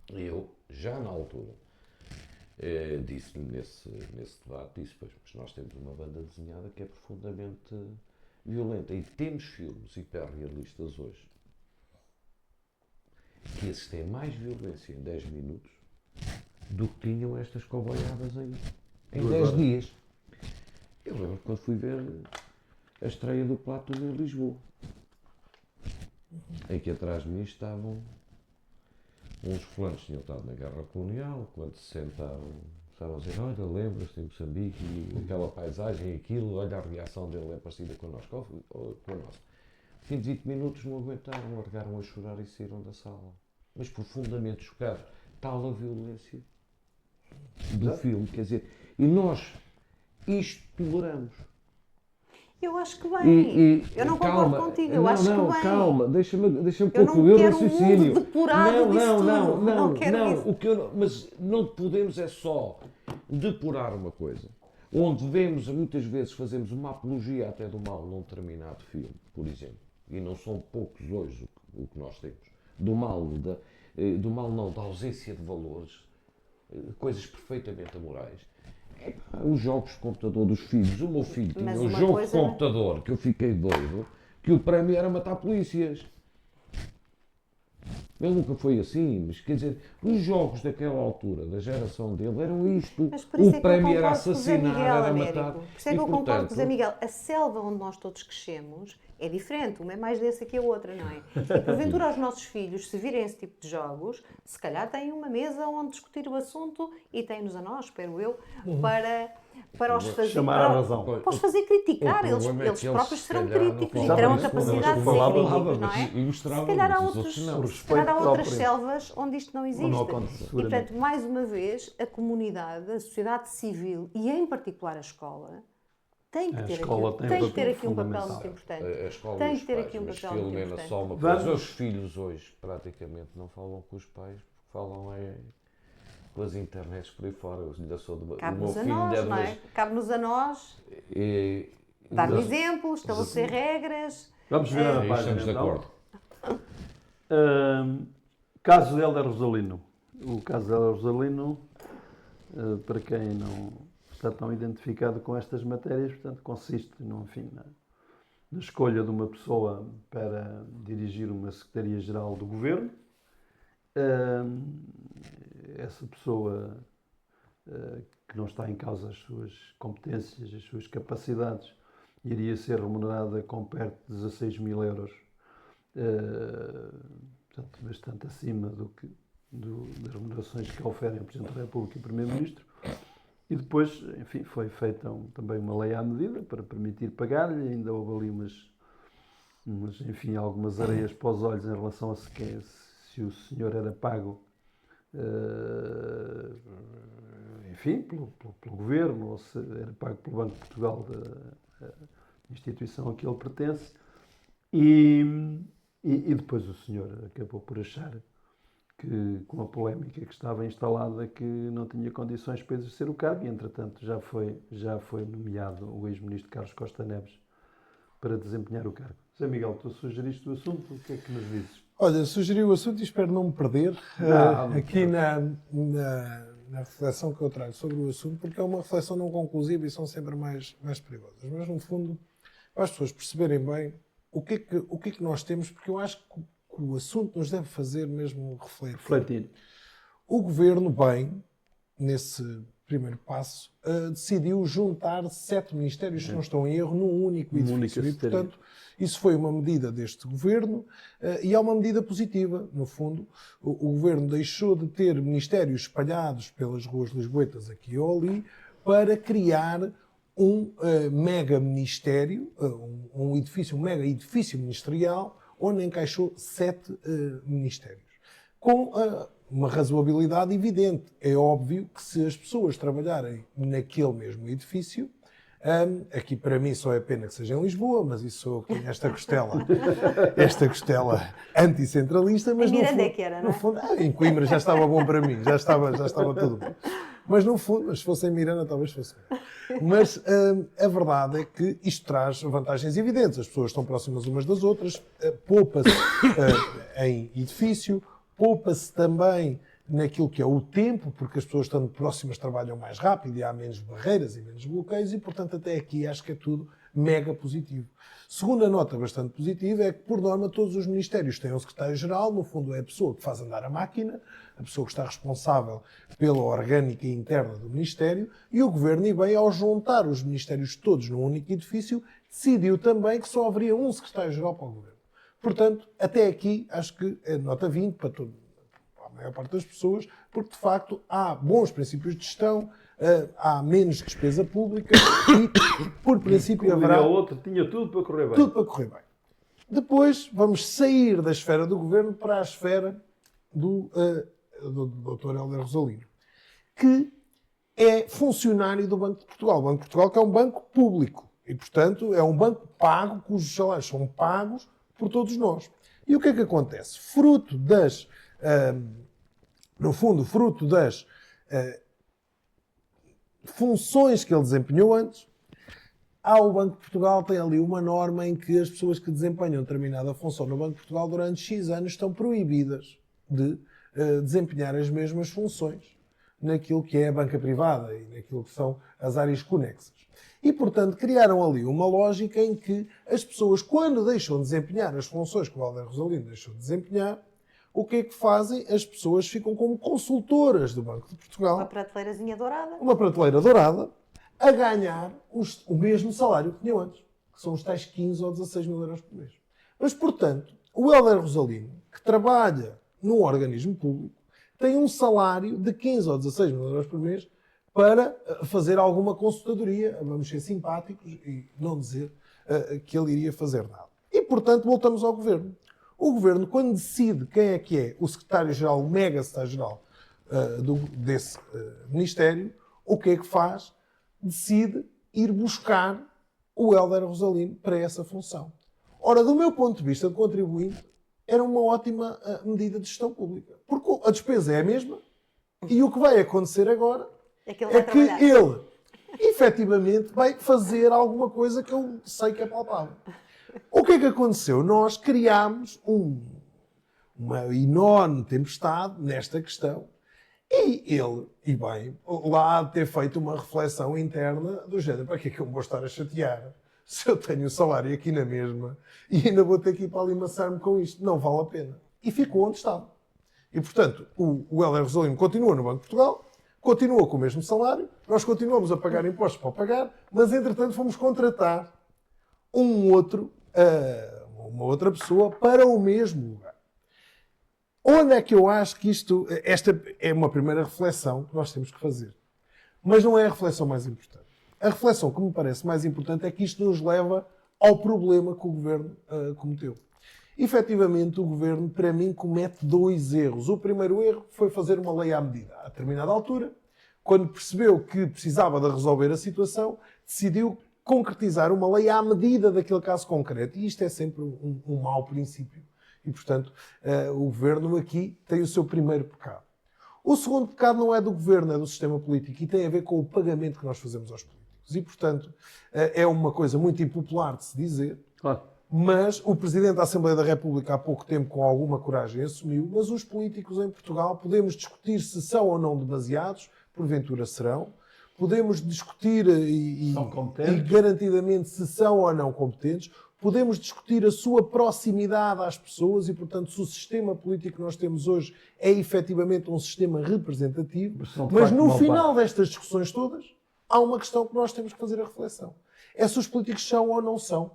Eu, já na altura, disse-lhe nesse debate, pois, mas nós temos uma banda desenhada que é profundamente violenta e temos filmes hiperrealistas hoje que esses têm mais violência em 10 minutos do que tinham estas cowboyadas em 10 dias. Eu lembro quando fui ver a estreia do Platão em Lisboa, em que atrás de mim estavam uns fulanos que tinham estado na guerra colonial, quando se sentaram, estavam a dizer, olha, lembras-te em Moçambique, e aquela paisagem e aquilo, olha, a reação dele é parecida com a nossa. Ao fim de 20 minutos não aguentaram, largaram a chorar e saíram da sala. Mas profundamente chocados. Tal a violência do filme, quer dizer, e nós isto toleramos. Eu acho que bem. Eu não concordo contigo. Eu acho que bem. Calma, deixa-me Eu não concluir o quero um raciocínio. mundo depurado disso tudo. Não quero isso. Mas não podemos é só depurar uma coisa. Onde vemos, muitas vezes, fazemos uma apologia até do mal num determinado filme, por exemplo. E não são poucos hoje o que nós temos. Do mal não, da ausência de valores, coisas perfeitamente amorais. Os jogos de computador dos filhos. O meu filho tinha um jogo de computador que eu fiquei doido, que o prémio era matar polícias. Ele nunca foi assim, mas quer dizer, os jogos daquela altura, da geração dele, eram isto. O prémio era assassinar, era matar. Por isso é que eu concordo com o Zé Miguel. A selva onde nós todos crescemos é diferente. Uma é mais densa que a outra, não é? E porventura os nossos filhos, se virem esse tipo de jogos, se calhar têm uma mesa onde discutir o assunto e têm-nos a nós, espero eu, para os fazer... Chamar à razão. Para os fazer criticar. Eles próprios serão críticos e terão a capacidade de ser críticos, não é? Se calhar há outras selvas onde isto não existe. E, portanto, mais uma vez, a comunidade, a sociedade civil e, em particular, a escola, tem que ter aqui um papel muito importante. A escola tem e os que ter pais, aqui um mas papel muito Filomena, importante. só uma coisa. Os filhos hoje praticamente não falam com os pais, porque falam pelas internets por aí fora. Eu sou de Cabe-nos a nós, não é? Cabe-nos a nós dar um exemplo, estabelecer regras. Vamos ver a página, estamos de acordo. Caso de Hélder Rosalino. O caso de Hélder Rosalino, para quem não está tão identificado com estas matérias, portanto, consiste na escolha de uma pessoa para dirigir uma Secretaria-Geral do Governo. Essa pessoa, que não está em causa as suas competências, as suas capacidades, iria ser remunerada com perto de 16 mil euros, portanto, bastante acima das remunerações que oferem o Presidente da República e o Primeiro-Ministro. E depois, enfim, foi feita também uma lei à medida para permitir pagar-lhe. Ainda houve ali algumas areias para os olhos em relação a se o senhor era pago, pelo Governo, ou se era pago pelo Banco de Portugal, da instituição a que ele pertence. E depois o senhor acabou por achar que, com a polémica que estava instalada, que não tinha condições para exercer o cargo, e entretanto já foi nomeado o ex-ministro Carlos Costa Neves para desempenhar o cargo. Zé Miguel, tu sugeriste o assunto, o que é que nos dizes? Olha, sugeri o assunto e espero não me perder aqui na reflexão que eu trago sobre o assunto, porque é uma reflexão não conclusiva e são sempre mais perigosas. Mas, no fundo, para as pessoas perceberem bem o que é que nós temos, porque eu acho que o assunto nos deve fazer mesmo refletir. O Governo, bem, nesse primeiro passo, decidiu juntar 7 ministérios, se não estou em erro, num único edifício. E, portanto, isso foi uma medida deste Governo e é uma medida positiva, no fundo. O Governo deixou de ter ministérios espalhados pelas ruas lisboetas aqui ou ali para criar um mega ministério, um mega edifício ministerial, onde encaixou 7 ministérios. Com uma razoabilidade evidente. É óbvio que se as pessoas trabalharem naquele mesmo edifício, aqui para mim só é pena que seja em Lisboa, mas isso sou eu que tenho esta costela anticentralista. Mas em Miranda que era, não é? No fundo, em Coimbra já estava bom para mim, já estava tudo bom. Mas no fundo, se fosse em Miranda talvez fosse bem. Mas a verdade é que isto traz vantagens evidentes. As pessoas estão próximas umas das outras, poupa-se em edifício, poupa-se também naquilo que é o tempo, porque as pessoas estando próximas trabalham mais rápido e há menos barreiras e menos bloqueios e, portanto, até aqui acho que é tudo mega positivo. Segunda nota bastante positiva é que, por norma, todos os ministérios têm um secretário-geral, no fundo é a pessoa que faz andar a máquina, a pessoa que está responsável pela orgânica interna do Ministério, e o Governo, e bem, ao juntar os ministérios todos num único edifício, decidiu também que só haveria um secretário-geral para o Governo. Portanto, até aqui, acho que é nota 20 para a maior parte das pessoas, porque, de facto, há bons princípios de gestão, há menos despesa pública e, por princípio, haverá... outro, tinha tudo para correr bem. Tudo para correr bem. Depois, vamos sair da esfera do Governo para a esfera do Dr. Hélder Rosalino, que é funcionário do Banco de Portugal. O Banco de Portugal, que é um banco público. E, portanto, é um banco pago, cujos salários são pagos por todos nós. E o que é que acontece? Fruto das funções que ele desempenhou antes, o Banco de Portugal tem ali uma norma em que as pessoas que desempenham determinada função no Banco de Portugal durante X anos estão proibidas de desempenhar as mesmas funções naquilo que é a banca privada e naquilo que são as áreas conexas. E, portanto, criaram ali uma lógica em que as pessoas, quando deixam de desempenhar as funções que o Hélder Rosalino deixou de desempenhar, o que é que fazem? As pessoas ficam como consultoras do Banco de Portugal. Uma prateleirazinha dourada. Uma prateleira dourada, a ganhar o mesmo salário que tinham antes, que são os tais 15 ou 16 mil euros por mês. Mas, portanto, o Hélder Rosalino, que trabalha num organismo público, tem um salário de 15 ou 16 mil euros por mês para fazer alguma consultadoria, vamos ser simpáticos e não dizer que ele iria fazer nada. E, portanto, voltamos ao Governo. O Governo, quando decide quem é que é o secretário-geral, o mega-secretário-geral desse Ministério, o que é que faz? Decide ir buscar o Hélder Rosalino para essa função. Ora, do meu ponto de vista de contribuinte, era uma ótima medida de gestão pública. Porque a despesa é a mesma e o que vai acontecer agora é que ele, efetivamente, vai fazer alguma coisa que eu sei que é palpável. O que é que aconteceu? Nós criámos uma enorme tempestade nesta questão e ele, e bem, lá há de ter feito uma reflexão interna do género: para que é que eu vou estar a chatear se eu tenho o salário aqui na mesma e ainda vou ter que ir para ali maçar-me com isto? Não vale a pena. E ficou onde estava. E, portanto, o Hélder Rosalino continua no Banco de Portugal, continua com o mesmo salário, nós continuamos a pagar impostos para pagar, mas, entretanto, fomos contratar uma outra pessoa para o mesmo lugar. Onde é que eu acho que esta é uma primeira reflexão que nós temos que fazer? Mas não é a reflexão mais importante. A reflexão que me parece mais importante é que isto nos leva ao problema que o Governo cometeu. Efetivamente, o Governo, para mim, comete dois erros. O primeiro erro foi fazer uma lei à medida. A determinada altura, quando percebeu que precisava de resolver a situação, decidiu concretizar uma lei à medida daquele caso concreto. E isto é sempre um mau princípio. E, portanto, o Governo aqui tem o seu primeiro pecado. O segundo pecado não é do Governo, é do sistema político e tem a ver com o pagamento que nós fazemos aos políticos. E, portanto, é uma coisa muito impopular de se dizer, Claro. mas o Presidente da Assembleia da República há pouco tempo, com alguma coragem, assumiu, mas os políticos em Portugal podemos discutir se são ou não demasiados, porventura serão, podemos discutir e garantidamente se são ou não competentes, podemos discutir a sua proximidade às pessoas e, portanto, se o sistema político que nós temos hoje é efetivamente um sistema representativo, mas no final destas discussões todas, há uma questão que nós temos que fazer a reflexão. É se os políticos são ou não são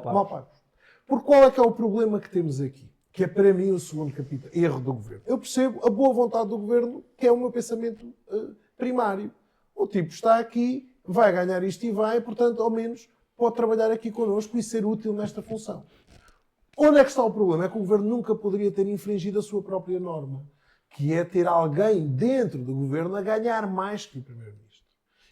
mal pagos. Porque qual é que é o problema que temos aqui? Que é, para mim, o segundo erro do Governo. Eu percebo a boa vontade do Governo, que é o meu pensamento primário. O tipo está aqui, vai ganhar isto e vai, portanto, ao menos, pode trabalhar aqui connosco e ser útil nesta função. Onde é que está o problema? É que o Governo nunca poderia ter infringido a sua própria norma, que é ter alguém dentro do Governo a ganhar mais que o Primeiro-Ministro.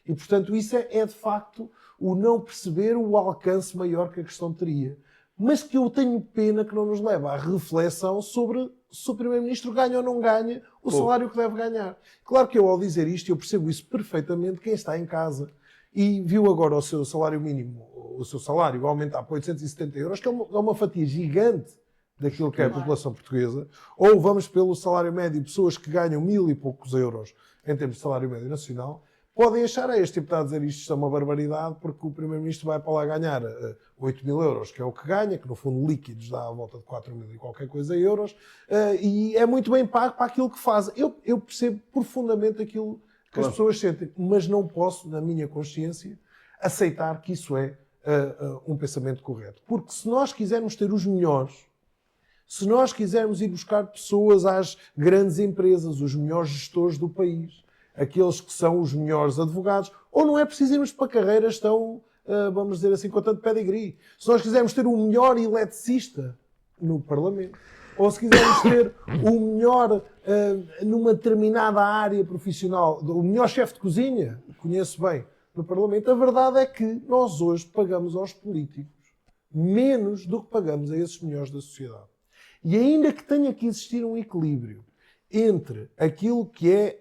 E, portanto, isso é de facto o não perceber o alcance maior que a questão teria. Mas que eu tenho pena que não nos leva à reflexão sobre se o Primeiro-Ministro ganha ou não ganha o salário que deve ganhar. Claro que eu, ao dizer isto, eu percebo isso perfeitamente. Quem está em casa e viu agora o seu salário mínimo, o seu salário aumentar para 870 euros, que é uma fatia gigante daquilo que é a população portuguesa, ou vamos pelo salário médio, pessoas que ganham 1000 e poucos euros em termos de salário médio nacional, podem achar, este tipo está a dizer isto é uma barbaridade, porque o Primeiro-Ministro vai para lá ganhar 8 mil euros, que é o que ganha, que no fundo líquidos dá à volta de 4 mil e qualquer coisa euros, e é muito bem pago para aquilo que faz. Eu percebo profundamente aquilo que as pessoas sentem, mas não posso, na minha consciência, aceitar que isso é um pensamento correto. Porque se nós quisermos ter os melhores, se nós quisermos ir buscar pessoas às grandes empresas, os melhores gestores do país, aqueles que são os melhores advogados, ou não é preciso irmos para carreiras tão, vamos dizer assim, com tanto pedigree. Se nós quisermos ter o melhor eletricista no Parlamento, ou se quisermos ter o melhor numa determinada área profissional, o melhor chefe de cozinha, conheço bem, no Parlamento. A verdade é que nós hoje pagamos aos políticos menos do que pagamos a esses melhores da sociedade. E ainda que tenha que existir um equilíbrio entre aquilo que é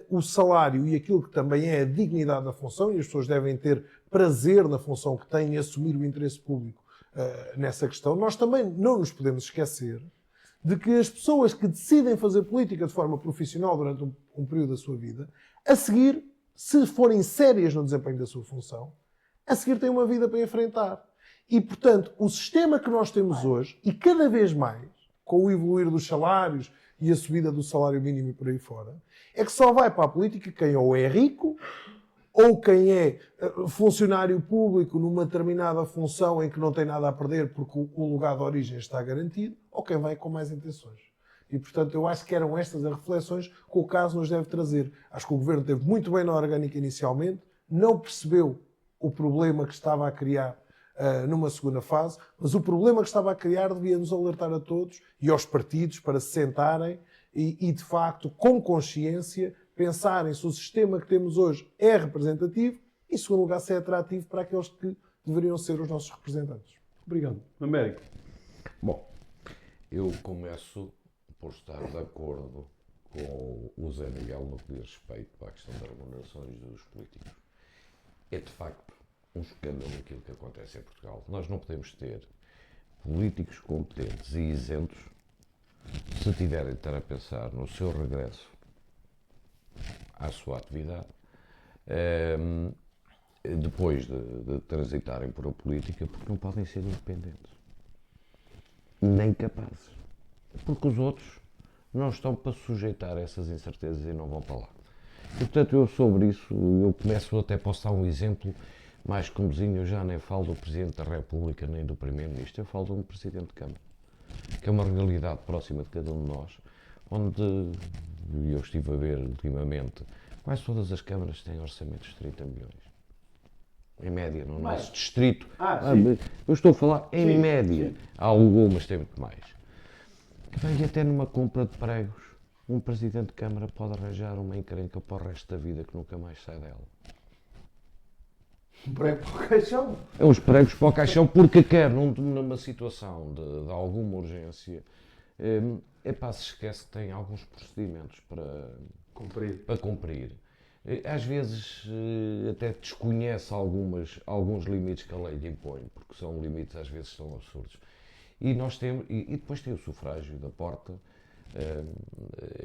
o salário e aquilo que também é a dignidade da função, e as pessoas devem ter prazer na função que têm e assumir o interesse público nessa questão, nós também não nos podemos esquecer de que as pessoas que decidem fazer política de forma profissional durante um período da sua vida, a seguir, se forem sérias no desempenho da sua função, a seguir têm uma vida para enfrentar. E, portanto, o sistema que nós temos hoje, e cada vez mais, com o evoluir dos salários e a subida do salário mínimo e por aí fora, é que só vai para a política quem ou é rico, ou quem é funcionário público numa determinada função em que não tem nada a perder porque o lugar de origem está garantido, ou quem vai com mais intenções. E, portanto, eu acho que eram estas as reflexões que o caso nos deve trazer. Acho que o Governo esteve muito bem na orgânica inicialmente, não percebeu o problema que estava a criar numa segunda fase, mas o problema que estava a criar devia nos alertar a todos e aos partidos para se sentarem e de facto, com consciência, pensarem se o sistema que temos hoje é representativo e, em segundo lugar, se é atrativo para aqueles que deveriam ser os nossos representantes. Obrigado. Américo. Bom, eu começo por estar de acordo com o Zé Miguel no que diz respeito à questão das remunerações dos políticos. É de facto um escândalo aquilo que acontece em Portugal. Nós não podemos ter políticos competentes e isentos se tiverem de estar a pensar no seu regresso à sua atividade, depois de transitarem por a política, porque não podem ser independentes, nem capazes, porque os outros não estão para sujeitar essas incertezas e não vão para lá. E, portanto, eu sobre isso, eu começo até, posso dar um exemplo mais comozinho, eu já nem falo do Presidente da República nem do Primeiro-Ministro, eu falo de um Presidente de Câmara, que é uma realidade próxima de cada um de nós, onde eu estive a ver ultimamente, quase todas as câmaras têm orçamentos de 30 milhões. Em média, no nosso distrito. Eu estou a falar em média. Sim. Algumas têm muito mais. E até numa compra de pregos, um Presidente de Câmara pode arranjar uma encrenca para o resto da vida que nunca mais sai dela. Um prego para o caixão? É uns pregos para o caixão porque quer, numa situação de alguma urgência, se esquece que tem alguns procedimentos para cumprir. Às vezes até desconhece alguns limites que a lei lhe impõe, porque são limites às vezes são absurdos. E nós temos, e depois tem o sufrágio da porta,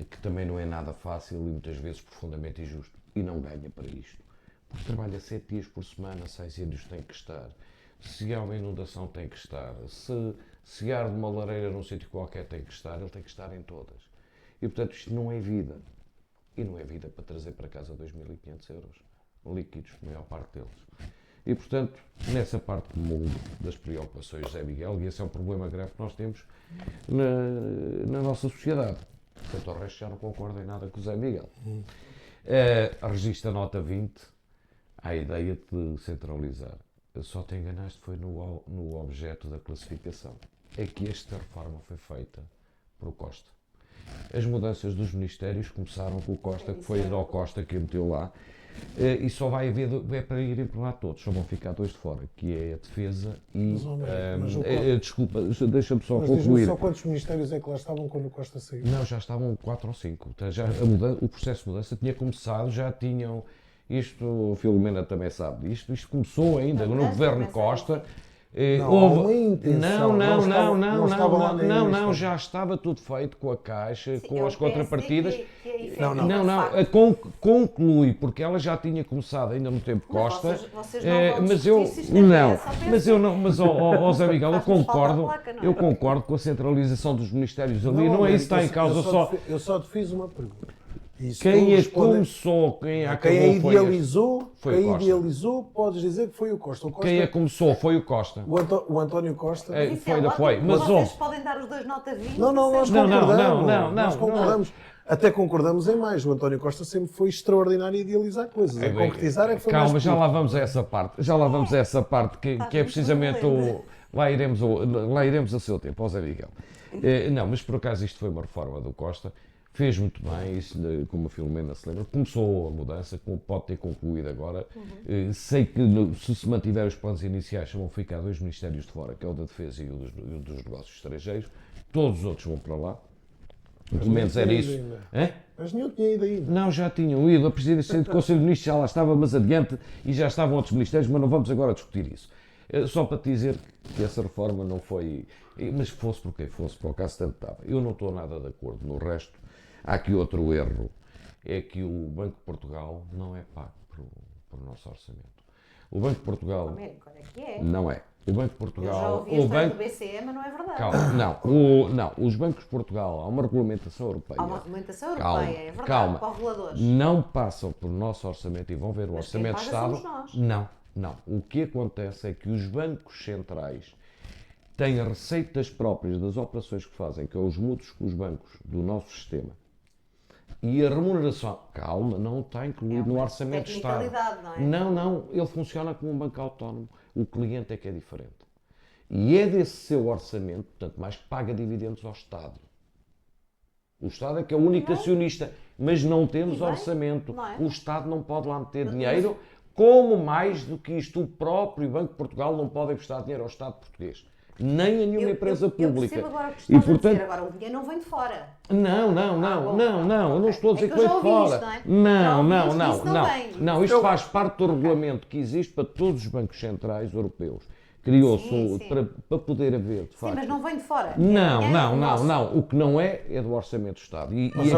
que também não é nada fácil e muitas vezes profundamente injusto, e não ganha para isto. Porque trabalha 7 dias por semana, se há incêndios tem que estar, se há uma inundação tem que estar, se arde uma lareira num sítio qualquer tem que estar, ele tem que estar em todas. E portanto isto não é vida. E não é vida para trazer para casa 2.500 euros líquidos, a maior parte deles. E portanto, nessa parte das preocupações de Zé Miguel, e esse é um problema grave que nós temos na nossa sociedade. Portanto, ao resto já não concordo em nada com o Zé Miguel. Registra a nota 20 à ideia de centralizar. Só te enganaste foi no objeto da classificação. É que esta reforma foi feita por Costa. As mudanças dos ministérios começaram com o Costa, que foi o Costa que meteu lá, e só vai haver, é para irem para lá todos, só vão ficar 2 de fora, que é a defesa e... desculpa, deixa-me só concluir. Diz-me só quantos ministérios é que lá estavam quando o Costa saiu? Não, já estavam 4 ou 5. Então, o processo de mudança tinha começado, já tinham... Isto, o Filomena também sabe disto, isto começou ainda no governo Costa. Não, já estava tudo feito com a Caixa, com as contrapartidas. Conclui, porque ela já tinha começado ainda no tempo Costa. Zé Miguel, eu concordo com a centralização dos ministérios ali, não é isso que está em causa só. Eu só te fiz uma pergunta. Quem começou, quem idealizou, podes dizer que foi o Costa. Quem começou foi o Costa. O António Costa. Mas vocês podem dar os 2 nota 20? Nós concordamos. Até concordamos em mais. O António Costa sempre foi extraordinário a idealizar coisas. A concretizar é que foi calma, mais já lá vamos a essa parte. Que é precisamente o... Lá iremos a seu tempo, ao Zé Miguel. Não, mas por acaso isto foi uma reforma do Costa. fez muito bem, isso, como a Filomena se lembra, começou a mudança, como pode ter concluído agora. Sei que se mantiver os planos iniciais, vão ficar 2 ministérios de fora, que é o da Defesa e o dos Negócios Estrangeiros, todos os outros vão para lá. Pelo menos era isso. Mas nenhum tinha ido ainda. Não, já tinham ido, a presidência do Conselho de Ministros já lá estava mais adiante e já estavam outros ministérios, mas não vamos agora discutir isso. Só para te dizer que essa reforma não foi... Mas fosse por quem fosse, por acaso tanto estava. Eu não estou nada de acordo. No resto, há aqui outro erro. É que o Banco de Portugal não é pago por nosso orçamento. O Banco de Portugal... Américo, olha que é. Não é. O Banco de Eu Portugal... já ouvi a história do BCE, mas não é verdade. Calma, não. Os bancos de Portugal, há uma regulamentação europeia. Há uma regulamentação europeia, é verdade, para os reguladores. Não passam por nosso orçamento e vão ver o Mas orçamento de quem paga Estado. somos nós. Não. O que acontece é que os bancos centrais têm receitas próprias das operações que fazem, que é os mútuos com os bancos do nosso sistema. E a remuneração, calma, não está incluído no orçamento de Estado. Não é? Não, ele funciona como um banco autónomo. O cliente é que é diferente. E é desse seu orçamento, portanto, mais que paga dividendos ao Estado. O Estado é que é o único acionista, mas não temos orçamento. Não é? O Estado não pode lá meter dinheiro, como mais do que isto, o próprio Banco de Portugal não pode emprestar dinheiro ao Estado português. Nem a nenhuma empresa pública. Eu percebo agora o que estás a dizer, agora o dinheiro não vem de fora. Não, eu não estou a dizer É que que eu vem já de ouvi fora. isto, não é? Já ouvi isto, isso não vem. Não, isto faz parte do regulamento que existe para todos os bancos centrais europeus. Criou-se Sim. para poder haver, de Sim, facto. mas não vem de fora. Não. O que não é do orçamento do Estado. Mas é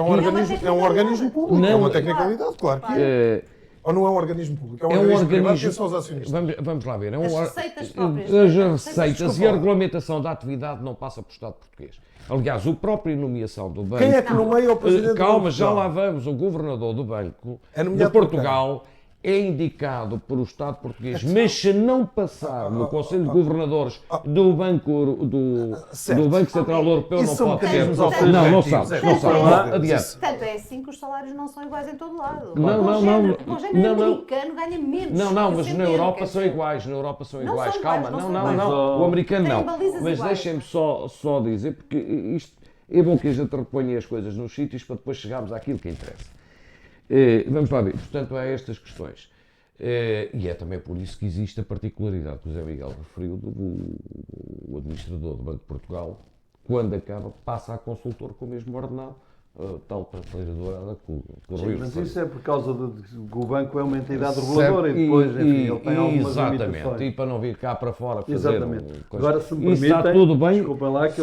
um organismo público, é uma tecnicalidade, claro que é. Ou não é um organismo público? É um organismo privado que são os acionistas. Vamos lá ver. As receitas próprias. As receitas e a regulamentação da atividade não passa para o Estado português. Aliás, a própria nomeação do banco... Quem é que nomeia o presidente do Banco? Calma, já lá vamos. O governador do Banco de Portugal é indicado pelo Estado português, mas se não passar no Conselho de Governadores do Banco Central Europeu, não pode ser. Não sabes. Adiante. Portanto, é assim que os salários não são iguais em todo lado. Não. O congénero americano ganha menos. Mas na Europa são iguais. Calma, não. O americano não. Mas deixem-me só dizer, porque isto é bom que a gente reponha as coisas nos sítios para depois chegarmos àquilo que interessa. Vamos lá ver, portanto, há estas questões. E é também por isso que existe a particularidade que o Zé Miguel referiu do administrador do Banco de Portugal, quando acaba, passa a consultor com o mesmo ordenado, tal prateleira dourada que o Rui Mas referiu. isso é por causa de que o banco é uma entidade reguladora e depois, enfim, ele tem algumas exatamente, limitações. E para não vir cá para fora fazer Exatamente. Agora, se me isso permitem, está tudo bem, desculpem lá que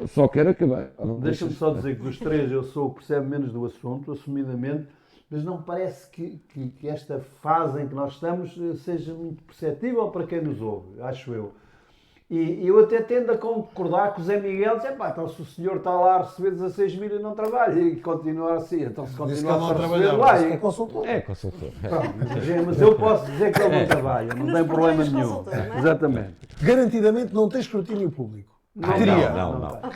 só quero acabar. Deixa-me só dizer que dos três eu sou o que percebe menos do assunto, assumidamente, mas não me parece que esta fase em que nós estamos seja muito perceptível para quem nos ouve, acho eu. E eu até tendo a concordar com o Zé Miguel, diz, então se o senhor está lá a receber 16 mil e não trabalha, e continuar assim, então se continuar a receber lá... É consultor. É consultor. Pronto, mas eu posso dizer que ele não trabalha, não tem problema nenhum. Exatamente. Garantidamente não tem escrutínio público. Não,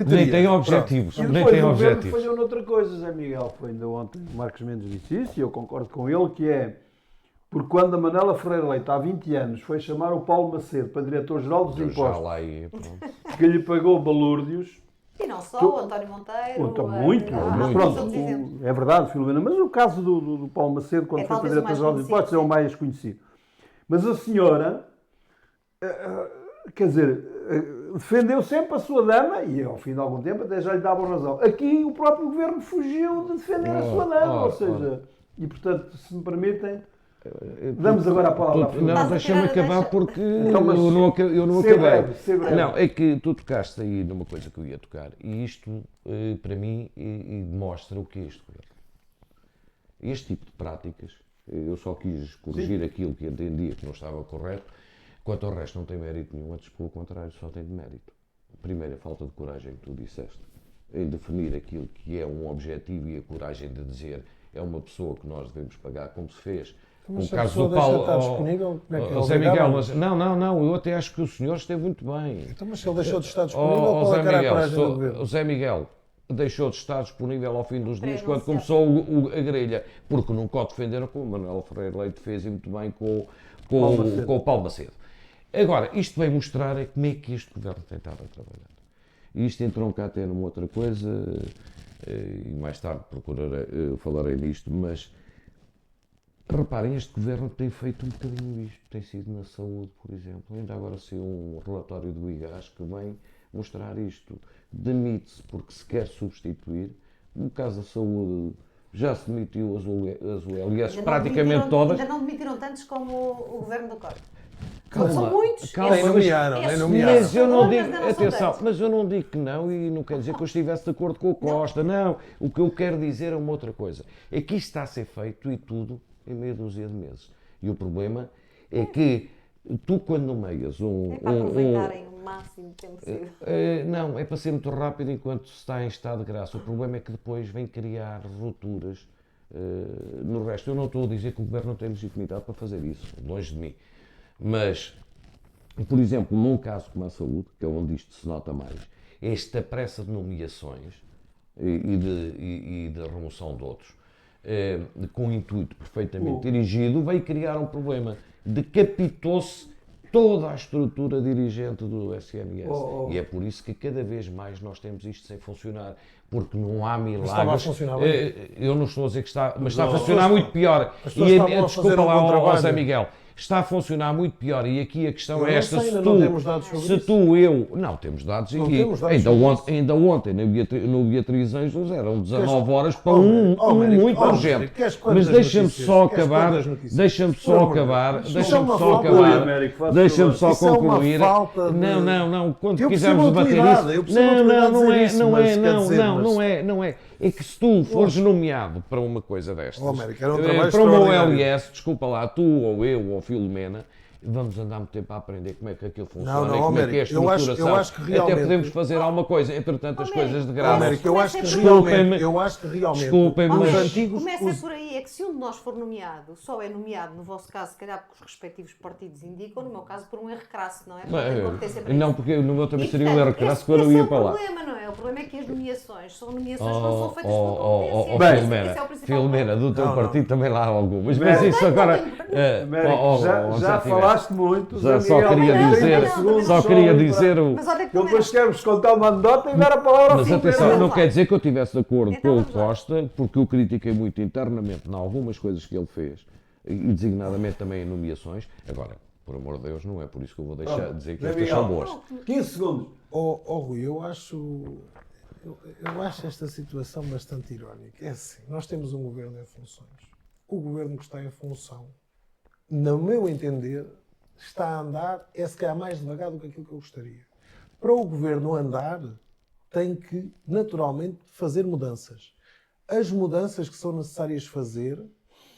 Nem tem objetivos. E depois o governo falhou noutra coisa, Zé Miguel, foi ainda ontem o Marcos Mendes disse isso, e eu concordo com ele, que é, porque quando a Manuela Ferreira Leite, há 20 anos, foi chamar o Paulo Macedo para diretor-geral dos impostos, que lhe pagou balúrdios... E não só, o António Monteiro... Muito. É verdade, Filomena, mas o caso do Paulo Macedo, quando foi para diretor-geral dos impostos, é o mais conhecido. Mas a senhora, quer dizer... defendeu sempre a sua dama e ao fim de algum tempo até já lhe davam razão. Aqui o próprio governo fugiu de defender a sua dama, ou seja, e portanto, se me permitem, damos agora a palavra à Filomena. Não, deixa-me acabar porque então, eu não acabei. Breve. Não, é que tu tocaste aí numa coisa que eu ia tocar e isto, para mim, demonstra o que é este governo. Este tipo de práticas, eu só quis corrigir aquilo que entendia que não estava correto. Quanto ao resto, não tem mérito nenhum, antes pelo contrário, só tem de mérito. Primeiro, a falta de coragem que tu disseste, em definir aquilo que é um objetivo e a coragem de dizer é uma pessoa que nós devemos pagar, como se fez. Mas o caso do Paulo. Está disponível, como é que Zé Miguel, não, eu até acho que o senhor esteve muito bem. Então, mas se ele deixou de estar disponível, qual é a coragem do governo? O Zé Miguel deixou de estar disponível ao fim dos dias, quando começou a grelha, porque nunca o defenderam, como o Manuel Ferreira Leite fez e muito bem com o Paulo Macedo. Agora, isto vem mostrar como é que este governo tem estado a trabalhar. E isto entronca até numa outra coisa, e mais tarde falarei nisto, mas reparem, este governo tem feito um bocadinho isto, tem sido na saúde, por exemplo. Ainda agora saiu um relatório do IGAS que vem mostrar isto. Demite-se porque se quer substituir. No caso da saúde, já se demitiu as ULS praticamente todas. Ainda não demitiram tantos como o governo do Costa. Calma, São muitos. calma, Nem nomearam. Mas eu não digo, Ainda não são atenção, tantos. mas eu não digo que não e não quer dizer que eu estivesse de acordo com o Costa, não. O que eu quero dizer é uma outra coisa. É que isto está a ser feito e tudo em meia dúzia de meses. E o problema é que tu, quando nomeias É para aproveitarem o máximo de tempo possível. não, é para ser muito rápido enquanto se está em estado de graça. O problema é que depois vem criar rupturas no resto. Eu não estou a dizer que o Governo não tem legitimidade para fazer isso, longe de mim. Mas, por exemplo, num caso como a saúde, que é onde isto se nota mais, esta pressa de nomeações e de remoção de outros, com um intuito perfeitamente dirigido, veio criar um problema. Decapitou-se toda a estrutura dirigente do SNS. E é por isso que cada vez mais nós temos isto sem funcionar. Porque não há milagres. Estava a funcionar bem. Eu não estou a dizer que está, mas está a funcionar muito pior. As pessoas estavam a Desculpa fazer um lá, bom ó trabalho. Zé Miguel. Está a funcionar muito pior e aqui a questão Eu é não esta, sei, se ainda não temos dados sobre isso. eu... Não, temos dados Não e temos dados ainda sobre ontem no Beatriz Anjos eram 19 horas para Américo, muito Américo, urgente. queres quantas Mas deixa-me notícias? só Queres acabar, quantas notícias? deixa-me Por só amor de acabar, Deus. Isso deixa-me é uma só falta- acabar, Américo, faz deixa-me favor. só Isso é uma concluir. falta de- Não, quando Eu percebo quisermos a debater utilidade, isso. eu percebo a utilidade de dizer isso, mas quer dizer, mas- Não é. É que se tu fores nomeado para uma coisa destas, Oh, Américo, era um trabalho para uma extraordinário. OLS, desculpa lá, tu ou eu ou Filomena, vamos andar muito tempo a aprender como é que aquilo funciona Não, e como é que é a Américo, eu acho- estruturação. eu acho que realmente- Até podemos fazer alguma coisa, entretanto as Américo, coisas de Oh, graça. Américo, eu acho que Desculpem-me. realmente Desculpem-me, os mas- antigos... Começa os- por aí, é que se um de nós for nomeado, só é nomeado, no vosso caso, se calhar porque os respectivos partidos indicam, no meu caso, por um erro crasso, não é? Porque tem competência para Não, isso. porque no meu também E, seria um portanto, erro crasso esse- quando eu esse ia é o para lá. problema, não é? O problema é que as nomeações não são feitas por competência. Bem, Esse é o principal Filomena, problema. do teu Não, partido também lá há algumas, mas isso agora... Américo, já falaste muito. Já Zé só Miguel, queria 30 dizer, segundos só queria para- dizer o... Mas olha que Eu também depois quero-vos contar uma anedota e dar a palavra ao Mas Filomena. atenção, não Vamos lá. quer dizer que eu estivesse de acordo Então com o vamos lá. Costa, porque eu critiquei muito internamente em algumas coisas que ele fez, e designadamente também em nomeações. Agora, por amor de Deus, não é por isso que eu vou deixar de dizer que Zé estas Miguel. são boas. 15 segundos. Rui, eu acho esta situação bastante irónica. É assim, nós temos um governo em funções. O governo que está em função, no meu entender, está a andar, se calhar mais devagar do que aquilo que eu gostaria. Para o governo andar, tem que, naturalmente, fazer mudanças. As mudanças que são necessárias fazer,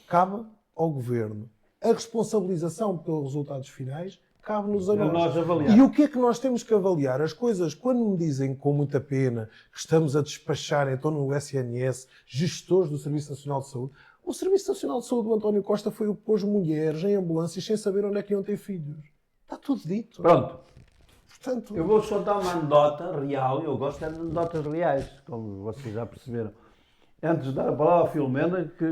cabe ao governo. A responsabilização pelos resultados finais, cabe-nos a nós. nós avaliar. E o que é que nós temos que avaliar? As coisas, quando me dizem com muita pena que estamos a despachar, então no SNS, gestores do Serviço Nacional de Saúde, o Serviço Nacional de Saúde do António Costa foi o que pôs mulheres em ambulâncias sem saber onde é que iam ter filhos. Está tudo dito. Pronto. Portanto, Eu vou-vos contar uma anedota real. Eu gosto de anedotas reais, como vocês já perceberam. Antes de dar a palavra à Filomena, que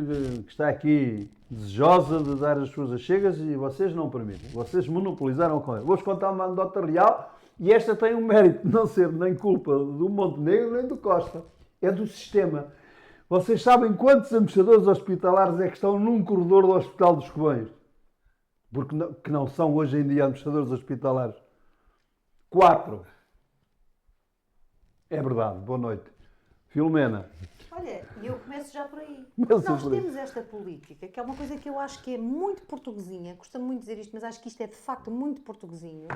está aqui desejosa de dar as suas achegas e vocês não permitem. Vocês monopolizaram com ela. Vou-vos contar uma anedota real e esta tem um mérito de não ser nem culpa do Montenegro nem do Costa. É do sistema. Vocês sabem quantos administradores hospitalares é que estão num corredor do Hospital dos Covões? Porque que não são hoje em dia administradores hospitalares. 4. É verdade. Boa noite. Filomena. Olha, e eu começo já por aí. Começa Nós por aí. temos esta política, que é uma coisa que eu acho que é muito portuguesinha, custa muito dizer isto, mas acho que isto é de facto muito portuguesinho,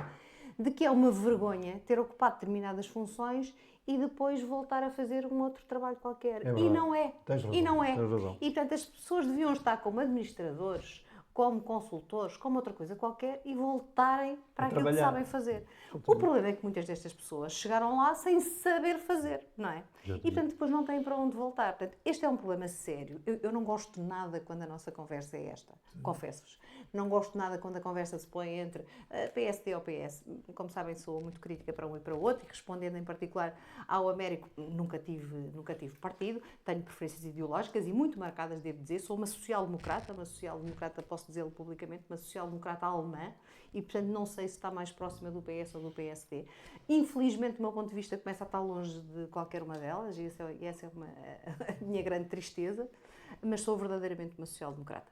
de que é uma vergonha ter ocupado determinadas funções e depois voltar a fazer um outro trabalho qualquer. verdade. E não é. Tens razão, E não é. tens razão. E portanto as pessoas deviam estar como administradores, como consultores, como outra coisa qualquer e voltarem para aquilo que trabalhar. sabem fazer. O problema é que muitas destas pessoas chegaram lá sem saber fazer, não é? E portanto depois não têm para onde voltar. Portanto, este é um problema sério. Eu não gosto nada quando a nossa conversa é esta, confesso-vos. Não gosto nada quando a conversa se põe entre PSD ou PS. Como sabem, sou muito crítica para um e para o outro e respondendo em particular ao Américo, nunca tive partido, tenho preferências ideológicas e muito marcadas, devo dizer. Sou uma social-democrata posso posso dizê-lo publicamente, uma social-democrata alemã, e portanto não sei se está mais próxima do PS ou do PSD. Infelizmente, do meu ponto de vista, começa a estar longe de qualquer uma delas, e essa é a minha grande tristeza, mas sou verdadeiramente uma social-democrata.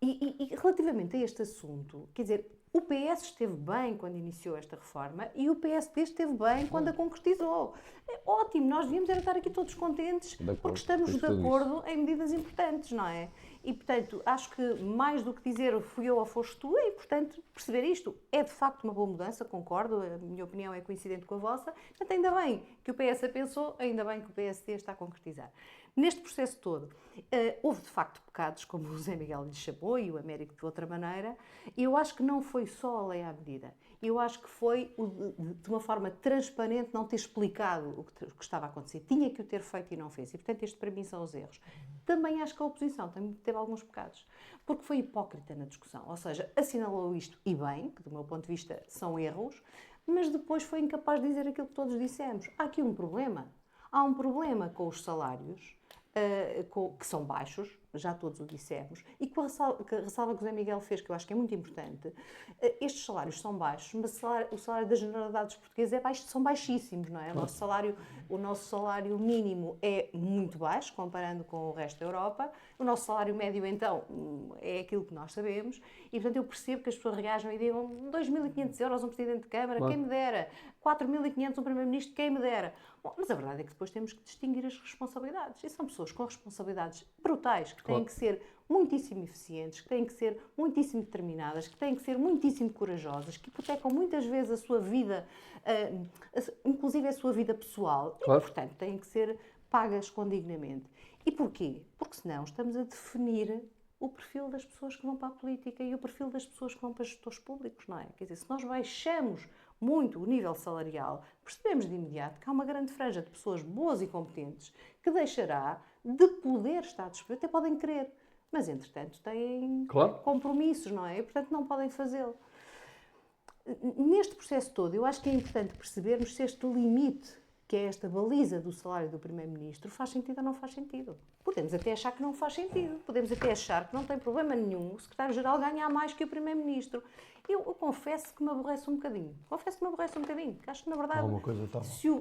E relativamente a este assunto, quer dizer, o PS esteve bem quando iniciou esta reforma e o PSD esteve bem quando a concretizou. É ótimo, nós devíamos era estar aqui todos contentes porque estamos de acordo em medidas importantes, não é? E, portanto, acho que mais do que dizer fui eu ou foste tu, é importante perceber isto. É de facto uma boa mudança, concordo, a minha opinião é coincidente com a vossa. Portanto, ainda bem que o PS a pensou, ainda bem que o PSD está a concretizar. Neste processo todo, houve de facto pecados, como o Zé Miguel lhe chamou, e o Américo de outra maneira, e eu acho que não foi só a lei à medida. Eu acho que foi, de uma forma transparente, não ter explicado o que estava a acontecer. Tinha que o ter feito e não fez. E, portanto, estes para mim são os erros. Também acho que a oposição também teve alguns pecados, porque foi hipócrita na discussão. Ou seja, assinalou isto e bem, que do meu ponto de vista são erros, mas depois foi incapaz de dizer aquilo que todos dissemos. Há aqui um problema. Há um problema com os salários, que são baixos, já todos o dissemos, e com a ressalva que o Zé Miguel fez, que eu acho que é muito importante. Estes salários são baixos, mas o salário das generalidades portuguesas são baixíssimos, não é? O nosso salário mínimo é muito baixo, comparando com o resto da Europa. O nosso salário médio, então, é aquilo que nós sabemos, e, portanto, eu percebo que as pessoas reajam e digam 2.500 euros um Presidente de Câmara, quem me dera, 4.500 um Primeiro-Ministro, quem me dera. Bom, mas a verdade é que depois temos que distinguir as responsabilidades. E são pessoas com responsabilidades brutais, que têm que ser muitíssimo eficientes, que têm que ser muitíssimo determinadas, que têm que ser muitíssimo corajosas, que hipotecam muitas vezes a sua vida, inclusive a sua vida pessoal, e, portanto, têm que ser pagas condignamente. E porquê? Porque senão estamos a definir o perfil das pessoas que vão para a política e o perfil das pessoas que vão para gestores públicos, não é? Quer dizer, se nós baixamos muito o nível salarial, percebemos de imediato que há uma grande franja de pessoas boas e competentes que deixará de poder estar disponível, até podem querer, mas entretanto têm compromissos, não é? E portanto não podem fazê-lo. Neste processo todo, eu acho que é importante percebermos se este limite, que é esta baliza do salário do Primeiro-Ministro, faz sentido ou não faz sentido. Podemos até achar que não faz sentido, podemos até achar que não tem problema nenhum o Secretário-Geral ganhar mais que o Primeiro-Ministro. Eu confesso que me aborrece um bocadinho. Que acho que, na verdade,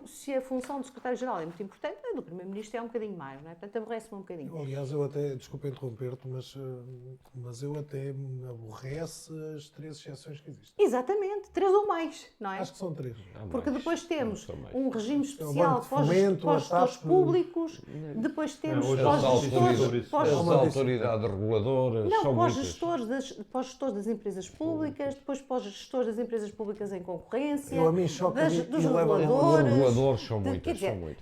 se a função do Secretário-Geral é muito importante, a do Primeiro-Ministro é um bocadinho mais, não é? Portanto, aborrece-me um bocadinho. Aliás, eu até, desculpa interromper-te, mas eu até me aborrece as 3 exceções que existem. Exatamente, 3 ou mais, não é? Acho que são 3. Porque depois temos um regime especial para os gestores públicos, depois temos as autoridades reguladoras, não, para os gestores das empresas públicas, depois para os gestores das empresas públicas em concorrência, dos reguladores. São muitas.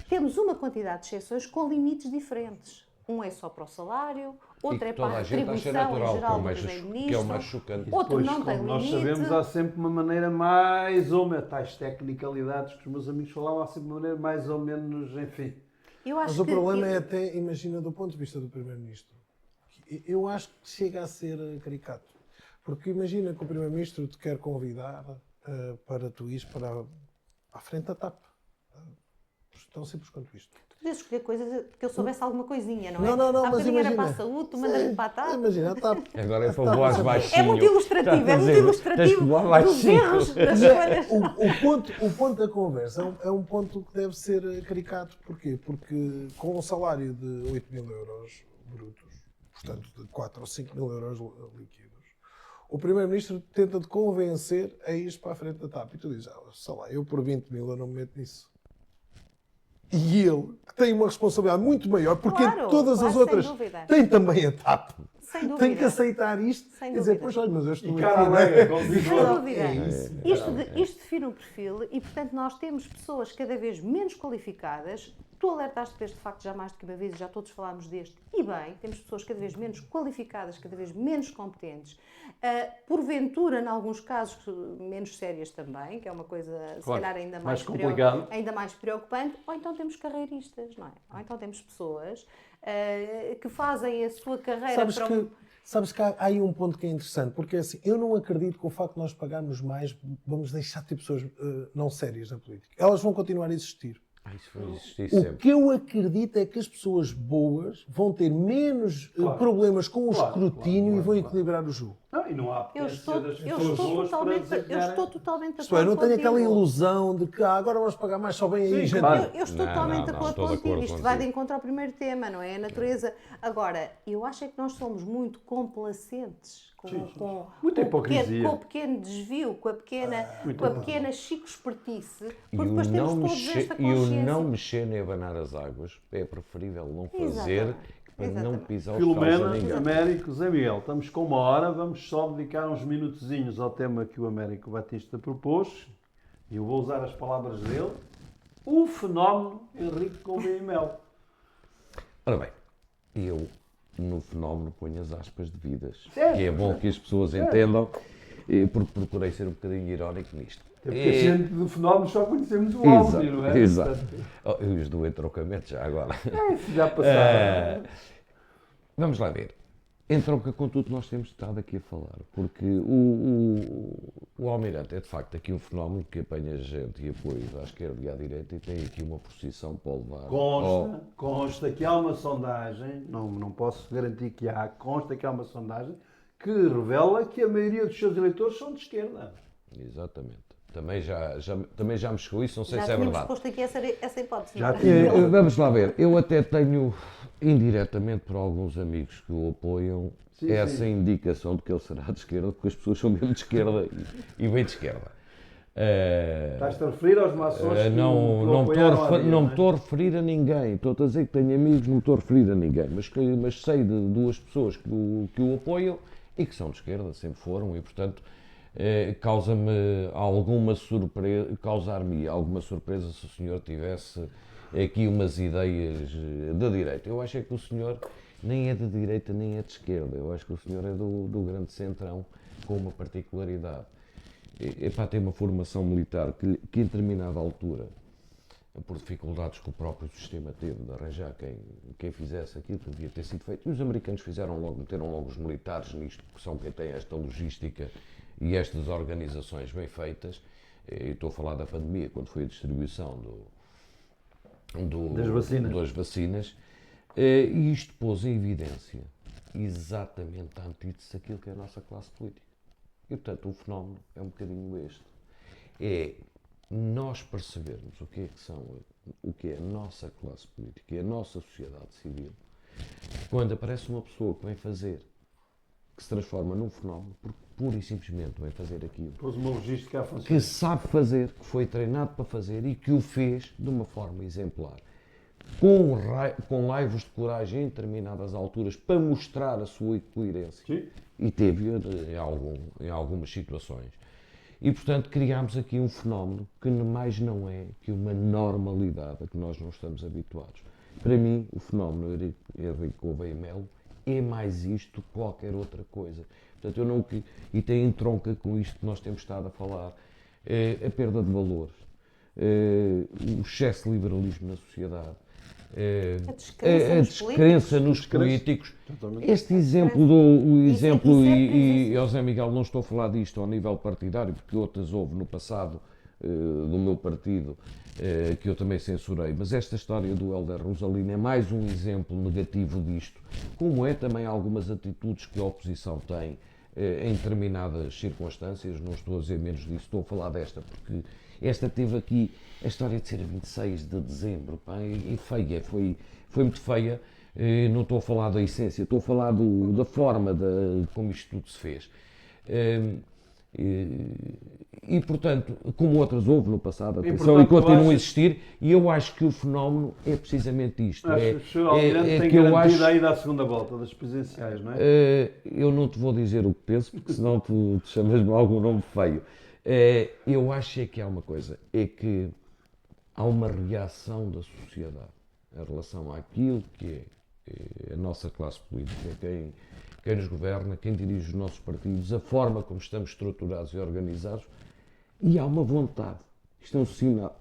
Temos uma quantidade de exceções com limites diferentes. Um é só para o salário, outro é para a retribuição em geral do Primeiro-Ministro, que é o mais chocante. Outro não tem limite. Nós sabemos, há sempre uma maneira mais ou menos, tais tecnicalidades que os meus amigos falavam, há sempre uma maneira mais ou menos, enfim. Mas o problema é até, imagina, do ponto de vista do Primeiro-Ministro, eu acho que chega a ser caricato. Porque imagina que o Primeiro-Ministro te quer convidar para tu ires para a frente da TAP. Tão simples quanto isto. Tu podias escolher coisas que eu soubesse alguma coisinha, não é? Não, há mas imagina. Era para a saúde, tu mandas-me para a TAP. Imagina, a TAP. Agora é para voar baixinho. É muito ilustrativo dos erros das escolhas. O ponto da conversa é um ponto que deve ser caricato. Porquê? Porque com um salário de 8.000 euros brutos, portanto de 4 ou 5.000 euros líquidos, o Primeiro-Ministro tenta-te convencer a ir para a frente da TAP. E tu dizes, sei lá, eu por 20.000 eu não me meto nisso. E ele, que tem uma responsabilidade muito maior, porque todas as outras têm também a TAP. Sem dúvida. Tem que aceitar isto. Quer dizer, pois olha, mas eu estou aqui. Sem dúvida. Isto define um perfil e, portanto, nós temos pessoas cada vez menos qualificadas. Tu alertaste para este facto já mais do que uma vez e já todos falámos deste. E bem, temos pessoas cada vez menos qualificadas, cada vez menos competentes. Porventura, em alguns casos, menos sérias também, que é uma coisa, se calhar, ainda mais preocupante. Ou então temos carreiristas, não é? Ou então temos pessoas que fazem a sua carreira Sabes que há aí um ponto que é interessante, porque assim, eu não acredito que o facto de nós pagarmos mais vamos deixar de ter pessoas não sérias na política. Elas vão continuar a existir. Isso vai existir O sempre. que eu acredito é que as pessoas boas vão ter menos problemas com o escrutínio e vão equilibrar o jogo. Não, e não há Eu estou, potência das eu pessoas estou boas para totalmente, eu desempenharem. estou totalmente de Isto é, acordo não tenho aquela contigo. ilusão de que agora vamos pagar mais, só bem aí, Sim, gente. claro. Eu estou Não, totalmente de não, acordo estou de contigo. acordo Isto vai de contigo. encontro ao primeiro tema, não é? A natureza. Agora, eu acho é que nós somos muito complacentes com Muita o hipocrisia. com o pequeno desvio, com a pequena chico-espertice, E porque depois temos todos esta e o consciência. não mexer nem abanar as águas é preferível não fazer Exatamente. para não Exatamente. pisar os calços a Filomena, ninguém. Américo, Zé Miguel, estamos com 1 hora, vamos só dedicar uns minutozinhos ao tema que o Américo Batista propôs, e eu vou usar as palavras dele, o fenómeno Henrique Gouveia e Melo. Ora bem, eu no fenómeno ponho as aspas devidas, Certo. que é bom que as pessoas entendam, porque procurei ser um bocadinho irónico nisto. Porque a gente do fenómeno só conhecemos o áudio, não é? Exato. Portanto, Oh, e os do entroncamento já agora. isso já passaram. Vamos lá ver. Entronca com tudo que nós temos estado aqui a falar, porque o Almirante é de facto aqui um fenómeno que apanha gente e apoio à esquerda e à direita e tem aqui uma posição para o levar. Consta que há uma sondagem, não posso garantir que há, consta que há uma sondagem que revela que a maioria dos seus eleitores são de esquerda. Exatamente. Também já me chegou isso, não sei Já se é tínhamos verdade. posto aqui essa hipótese. Já não é? tínhamos. Vamos lá ver. Eu até tenho, indiretamente por alguns amigos que o apoiam, Sim, essa sim. indicação de que ele será de esquerda, porque as pessoas são mesmo de esquerda e bem de esquerda. Estás-te a referir aos maçons que Não o me apoiaram há dias, não me não é? estou a referir a ninguém. Estou a dizer que tenho amigos, não me estou a referir a ninguém. Mas sei de duas pessoas que o apoiam e que são de esquerda, sempre foram, e portanto causar-me alguma surpresa se o senhor tivesse aqui umas ideias da direita. Eu acho é que o senhor nem é de direita nem é de esquerda. Eu acho que o senhor é do grande centrão, com uma particularidade. Tem uma formação militar que em determinada altura, por dificuldades que o próprio sistema teve de arranjar quem fizesse aquilo que devia ter sido feito, e os americanos meteram logo os militares nisto, que são quem tem esta logística e estas organizações bem feitas. Eu estou a falar da pandemia, quando foi a distribuição das vacinas, e isto pôs em evidência exatamente a antítese daquilo que é a nossa classe política. E, portanto, o fenómeno é um bocadinho este. É nós percebermos o que é a nossa classe política e a nossa sociedade civil, quando aparece uma pessoa que vem fazer, que se transforma num fenómeno, porque pura e simplesmente vem fazer aquilo Pôs uma logística a funcionar. que sabe fazer, que foi treinado para fazer e que o fez de uma forma exemplar. Com laivos de coragem em determinadas alturas para mostrar a sua coerência. Sim. E teve em algumas situações. E, portanto, criámos aqui um fenómeno que mais não é que uma normalidade a que nós não estamos habituados. Para mim, o fenómeno Henrique Gouveia e Melo é mais isto que qualquer outra coisa. Portanto, e tem entronca com isto que nós temos estado a falar, a perda de valores, o excesso de liberalismo na sociedade, a descrença nos políticos. Este exemplo e José Miguel, não estou a falar disto ao nível partidário, porque outras houve no passado do meu partido que eu também censurei, mas esta história do Hélder Rosalino é mais um exemplo negativo disto, como é também algumas atitudes que a oposição tem em determinadas circunstâncias. Não estou a dizer menos disso, estou a falar desta, porque esta teve aqui a história de ser a 26 de dezembro, pá, e feia, foi muito feia. Não estou a falar da essência, estou a falar da forma como isto tudo se fez. E, portanto, como outras houve no passado, atenção, e continuam a existir, e eu acho que o fenómeno é precisamente isto. Acho que o Sr. Almirante tem garantido a ida à segunda volta das presidenciais, não é? Eu não te vou dizer o que penso, porque senão tu te chamas-me algum nome feio. Eu acho que há uma coisa, é que há uma reação da sociedade em relação àquilo que é a nossa classe política, quem nos governa, quem dirige os nossos partidos, a forma como estamos estruturados e organizados, e há uma vontade, isto é um sinal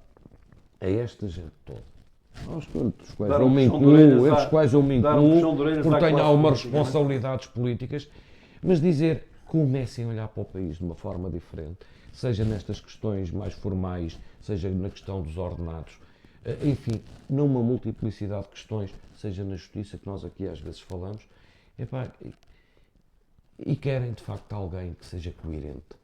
a esta gente toda, entre os quais eu me incluo, porque tenho algumas responsabilidades políticas, mas dizer, comecem a olhar para o país de uma forma diferente, seja nestas questões mais formais, seja na questão dos ordenados. enfim, numa multiplicidade de questões, seja na justiça, que nós aqui às vezes falamos, epá, e querem de facto alguém que seja coerente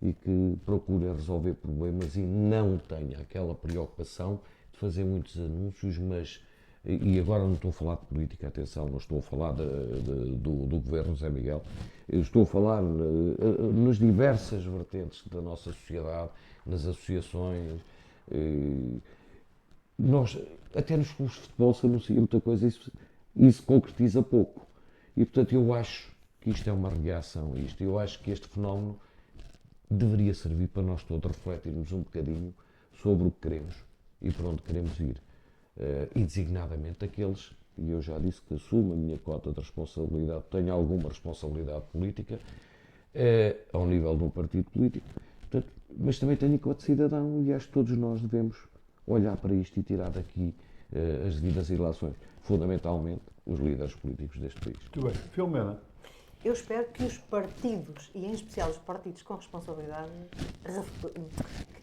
e que procure resolver problemas e não tenha aquela preocupação de fazer muitos anúncios, mas, e agora não estou a falar de política, atenção, não estou a falar do governo Zé Miguel, eu estou a falar nas diversas vertentes da nossa sociedade, nas associações, nós, até nos clubes de futebol se anuncia muita coisa, isso concretiza pouco. E portanto eu acho que isto é uma reação a isto. Eu acho que este fenómeno deveria servir para nós todos refletirmos um bocadinho sobre o que queremos e para onde queremos ir. E designadamente aqueles, e eu já disse que assumo a minha cota de responsabilidade, tenho alguma responsabilidade política, ao nível de um partido político, portanto, mas também tenho a cota de cidadão e acho que todos nós devemos olhar para isto e tirar daqui as devidas ilações, fundamentalmente os líderes políticos deste país. Muito bem. Filomena. Eu espero que os partidos, e em especial os partidos com responsabilidade,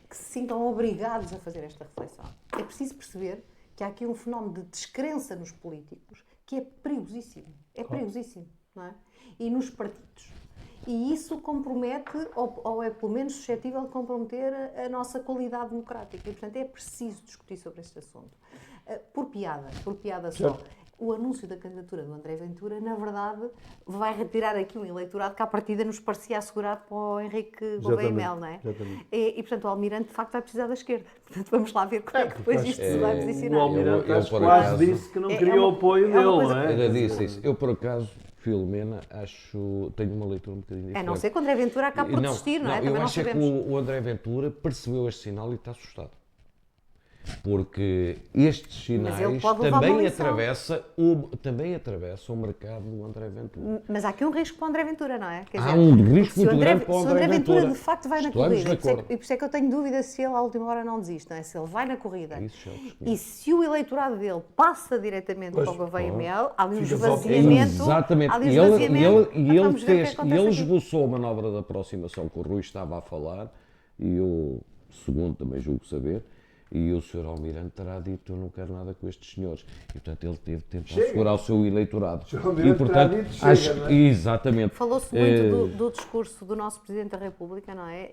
que se sintam obrigados a fazer esta reflexão. É preciso perceber que há aqui um fenómeno de descrença nos políticos que é perigosíssimo. É perigosíssimo, não é? E nos partidos. E isso compromete, ou é pelo menos suscetível de comprometer a nossa qualidade democrática. E, portanto, é preciso discutir sobre este assunto. Por piada só. Certo. O anúncio da candidatura do André Ventura, na verdade, vai retirar aqui um eleitorado que à partida nos parecia assegurado para o Henrique Gouveia Mel, não é? Exatamente. E, portanto, o Almirante, de facto, vai precisar da esquerda. Portanto, vamos lá ver como é que depois isto se vai posicionar. O Almirante Eu, acho por quase acaso, disse que não queria o apoio dele, não é? Ainda disse isso. Eu, por acaso, Filomena, tenho uma leitura um bocadinho diferente. A não ser que o André Ventura acabe por desistir, não é? Também eu não acho sabemos. que o André Ventura percebeu este sinal e está assustado. Porque estes Mas ele sinais pode levar uma também atravessa o mercado do André Ventura. Mas há aqui um risco para o André Ventura, não é? Quer Há dizer, um risco se o muito André, grande para o se o André André Ventura Ventura. de facto vai na Estamos corrida, de e acordo. por isso é que eu tenho dúvida se ele à última hora não desiste, não é? Se ele vai na corrida Isso já percebi. e se o eleitorado dele passa diretamente para o Gouveia Mel, há ali um Fica esvaziamento. Exatamente. Há ali um E esvaziamento. ele Vamos ver o que fez, acontece ele aqui. esboçou a manobra de aproximação que o Rui estava a falar e eu, segundo também julgo saber, e o Sr. Almirante terá dito: eu não quero nada com estes senhores. E, portanto, ele teve de tentar segurar o seu eleitorado. O Sr. Almirante terá dito, chega, não é? Exatamente. Falou-se muito do discurso do nosso Presidente da República, não é?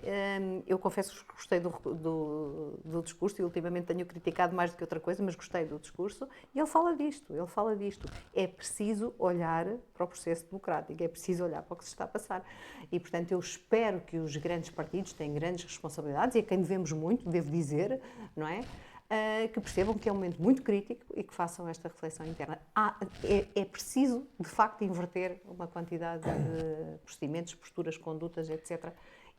Eu confesso que gostei do discurso e ultimamente tenho criticado mais do que outra coisa, mas gostei do discurso e ele fala disto. É preciso olhar para o processo democrático, é preciso olhar para o que se está a passar. E, portanto, eu espero que os grandes partidos têm grandes responsabilidades e a quem devemos muito, devo dizer, não é? Que percebam que é um momento muito crítico e que façam esta reflexão interna. É preciso, de facto, inverter uma quantidade de procedimentos, posturas, condutas, etc.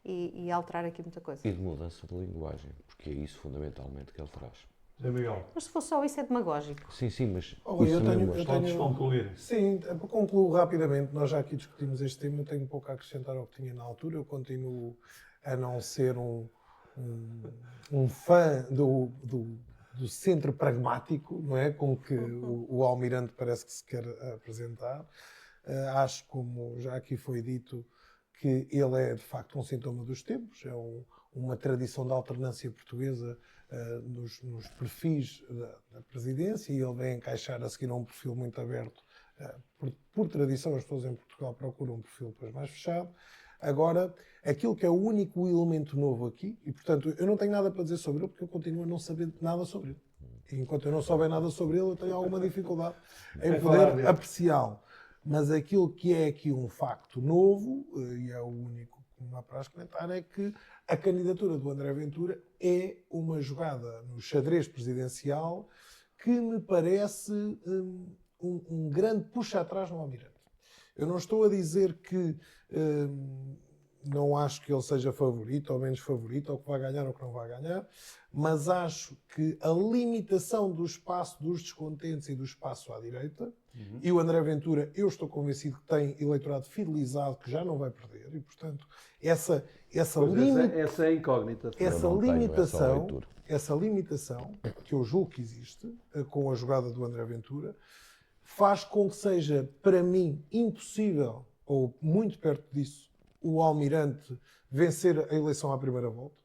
E alterar aqui muita coisa. E de mudança de linguagem, porque é isso fundamentalmente que ele traz. Zé Miguel. Mas se for só isso é demagógico. Sim, mas Rui, isso eu mesmo. tenho- Podes concluir. Sim, concluo rapidamente. Nós já aqui discutimos este tema, eu tenho pouco a acrescentar ao que tinha na altura. Eu continuo a não ser um fã do centro pragmático, não é? Com que o Almirante parece que se quer apresentar. Acho, como já aqui foi dito, que ele é de facto um sintoma dos tempos, é uma tradição da alternância portuguesa nos perfis da presidência, e ele vem encaixar a seguir a um perfil muito aberto. Por tradição, as pessoas em Portugal procuram um perfil depois mais fechado. Agora, aquilo que é o único elemento novo aqui, e portanto eu não tenho nada para dizer sobre ele, porque eu continuo a não saber nada sobre ele. E enquanto eu não souber nada sobre ele, eu tenho alguma dificuldade em poder apreciá-lo. Mas aquilo que é aqui um facto novo, e é o único que me apraz comentar, é que a candidatura do André Ventura é uma jogada no xadrez presidencial que me parece um grande puxa-atrás no Almirante. Eu não estou a dizer que não acho que ele seja favorito ou menos favorito, ou que vai ganhar ou que não vai ganhar, mas acho que a limitação do espaço dos descontentes e do espaço à direita, e o André Ventura, eu estou convencido que tem eleitorado fidelizado que já não vai perder, e portanto essa Essa é a incógnita. essa limitação, que eu julgo que existe, com a jogada do André Ventura, faz com que seja, para mim, impossível, ou muito perto disso, o Almirante vencer a eleição à primeira volta.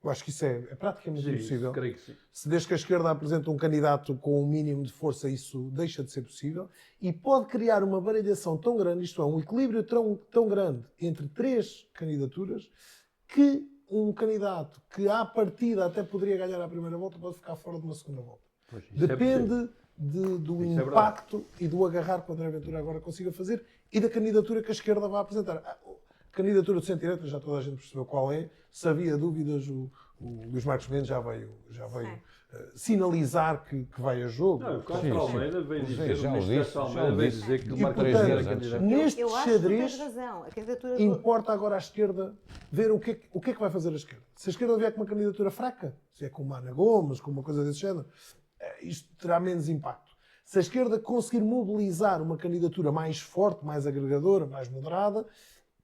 Eu acho que isso é praticamente impossível. Creio que sim. Se desde que a esquerda apresenta um candidato com um mínimo de força, isso deixa de ser possível e pode criar uma baralhação tão grande, isto é, um equilíbrio tão grande entre 3 candidaturas, que um candidato que à partida até poderia ganhar a primeira volta pode ficar fora de uma segunda volta. Pois, isso Depende do Isso é impacto e do agarrar que o André Ventura agora consiga fazer e da candidatura que a esquerda vai apresentar. A candidatura do centro-direita, já toda a gente percebeu qual é. Se havia dúvidas, o Luís Marcos Mendes já veio sinalizar que vai a jogo. Não, o Castro Almeida veio dizer, já o o ministro disse, Castro já Almeida o veio disse. dizer que o E, Marco portanto, Mendes era candidato. neste Eu acho que tu tens xadrez, razão. A candidatura importa agora à esquerda ver o que é que vai fazer a esquerda. Se a esquerda vier com uma candidatura fraca, se é com uma Ana Gomes, com uma coisa desse género, isto terá menos impacto. Se a esquerda conseguir mobilizar uma candidatura mais forte, mais agregadora, mais moderada,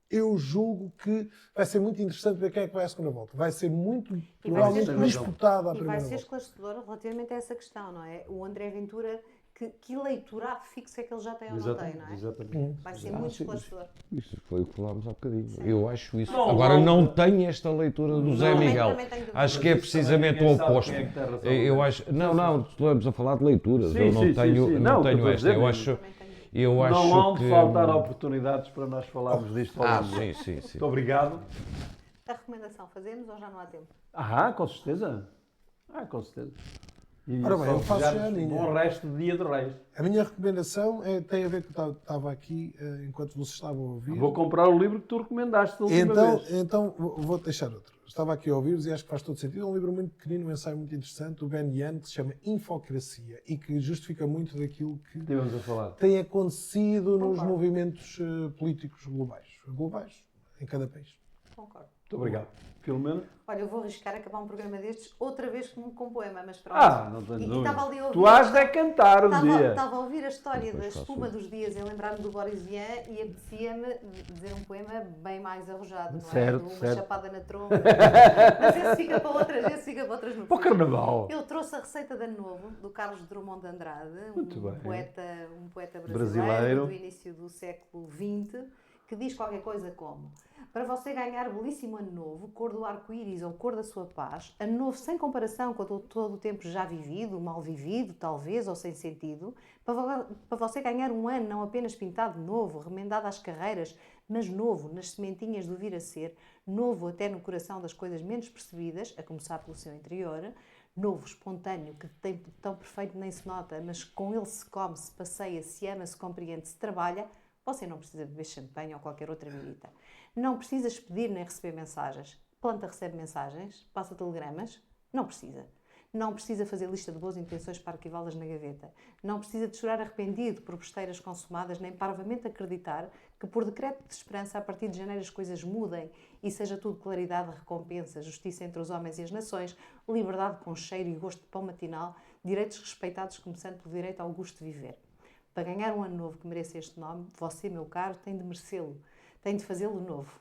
eu julgo que vai ser muito interessante ver quem é que vai à segunda volta. Vai ser muito, provavelmente, disputada a E vai primeira ser volta. esclarecedor relativamente a essa questão, não é? O André Ventura, que eleitorado fixo é que ele já tem ou não tem, não é? Exatamente. Vai ser muito esclarecedor. Isso foi o que falámos há bocadinho. Eu acho isso. Não, Agora não, não tenho esta leitura do Zé também- Miguel. também tenho dúvidas. Acho que é precisamente o ninguém sabe oposto. quem é que tem razão. Eu acho. Não, estamos a falar de leituras. Sim, Eu não sim, tenho, sim, sim. não Não, tenho estou a esta. dizer Eu mesmo. acho. Também tenho. Eu acho Não hão que. de faltar oportunidades para nós falarmos disto ao Ah, longo. sim, sim. Muito obrigado. A recomendação fazemos ou já não há tempo? Com certeza. Com certeza. E Ora bem, só eu faço já a desejar-vos minha. bom resto de Dia de Reis. A minha recomendação tem a ver com o que eu estava aqui enquanto vocês estavam a ouvir. Vou comprar o livro que tu recomendaste da última vez. Então vou-te deixar outro. Estava aqui a ouvir-vos e acho que faz todo sentido. É um livro muito pequenino, um ensaio muito interessante, do Ben Yan, que se chama Infocracia e que justifica muito daquilo que Estivemos a falar. tem acontecido nos movimentos políticos globais. Globais, em cada país. Concordo. Muito obrigado. Filomena? Olha, eu vou arriscar acabar um programa destes outra vez com um poema, mas pronto. Não tenho E dúvida. estava ali a ouvir. Tu has de cantar um dia. Estava a ouvir a história da Depois faço espuma dos dias e a lembrar-me do Boris Vian e apetecia-me dizer um poema bem mais arrojado, não é? Certo, De uma certo. chapada na tromba. Mas esse fica para outras no Para o futuro. Carnaval. Ele trouxe a receita de Ano Novo, do Carlos Drummond de Andrade, Muito bem. um poeta brasileiro Brasileiro. do início do século XX, que diz qualquer coisa como: para você ganhar belíssimo Ano Novo, cor do arco-íris ou cor da sua paz, Ano Novo sem comparação com todo o tempo já vivido, mal vivido, talvez, ou sem sentido, para você ganhar um ano não apenas pintado de novo, remendado às carreiras, mas novo nas sementinhas do vir a ser, novo até no coração das coisas menos percebidas, a começar pelo seu interior, novo, espontâneo, que tem tão perfeito nem se nota, mas com ele se come, se passeia, se ama, se compreende, se trabalha. Você não precisa beber champanhe ou qualquer outra bebida. Não precisa expedir nem receber mensagens. Planta recebe mensagens? Passa telegramas? Não precisa. Não precisa fazer lista de boas intenções para arquivá-las na gaveta. Não precisa de chorar arrependido por besteiras consumadas, nem parvamente acreditar que por decreto de esperança a partir de janeiro as coisas mudem e seja tudo claridade, recompensa, justiça entre os homens e as nações, liberdade com cheiro e gosto de pão matinal, direitos respeitados começando pelo direito ao gosto de viver. Para ganhar um ano novo que mereça este nome, você, meu caro, tem de merecê-lo. Tem de fazê-lo novo.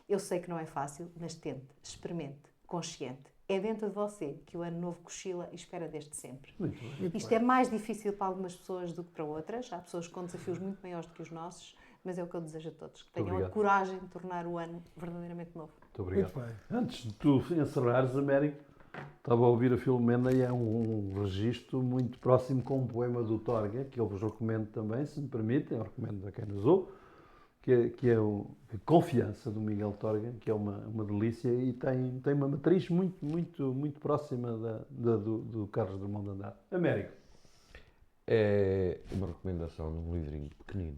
Eu sei que não é fácil, mas tente, experimente, consciente. É dentro de você que o ano novo cochila e espera desde sempre. Isto é mais difícil para algumas pessoas do que para outras. Há pessoas com desafios muito maiores do que os nossos, mas é o que eu desejo a todos. Que tenham a obrigado. coragem de tornar o ano verdadeiramente novo. Muito obrigado. Muito bem. Antes de tu encerrares, Américo, estava a ouvir a Filomena e é um registro muito próximo com um poema do Torga, que eu vos recomendo também, se me permitem, eu recomendo a quem nos ouve, que é o Confiança, do Miguel Torga, que é uma delícia e tem uma matriz muito próxima do Carlos Drummond de Andrade. Américo. É uma recomendação de um livrinho pequenino,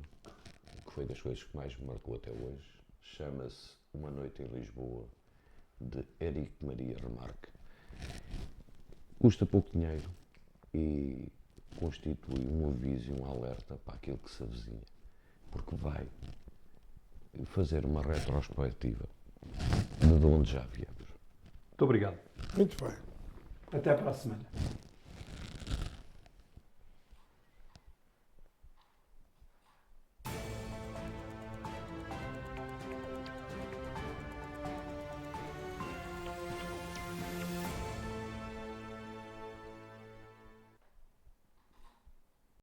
que foi das coisas que mais me marcou até hoje. Chama-se Uma Noite em Lisboa, de Éric Maria Remarque. Custa pouco dinheiro e constitui um aviso e um alerta para aquilo que se avizinha, porque vai fazer uma retrospectiva de onde já viemos. Muito obrigado. Muito bem. Até para a semana.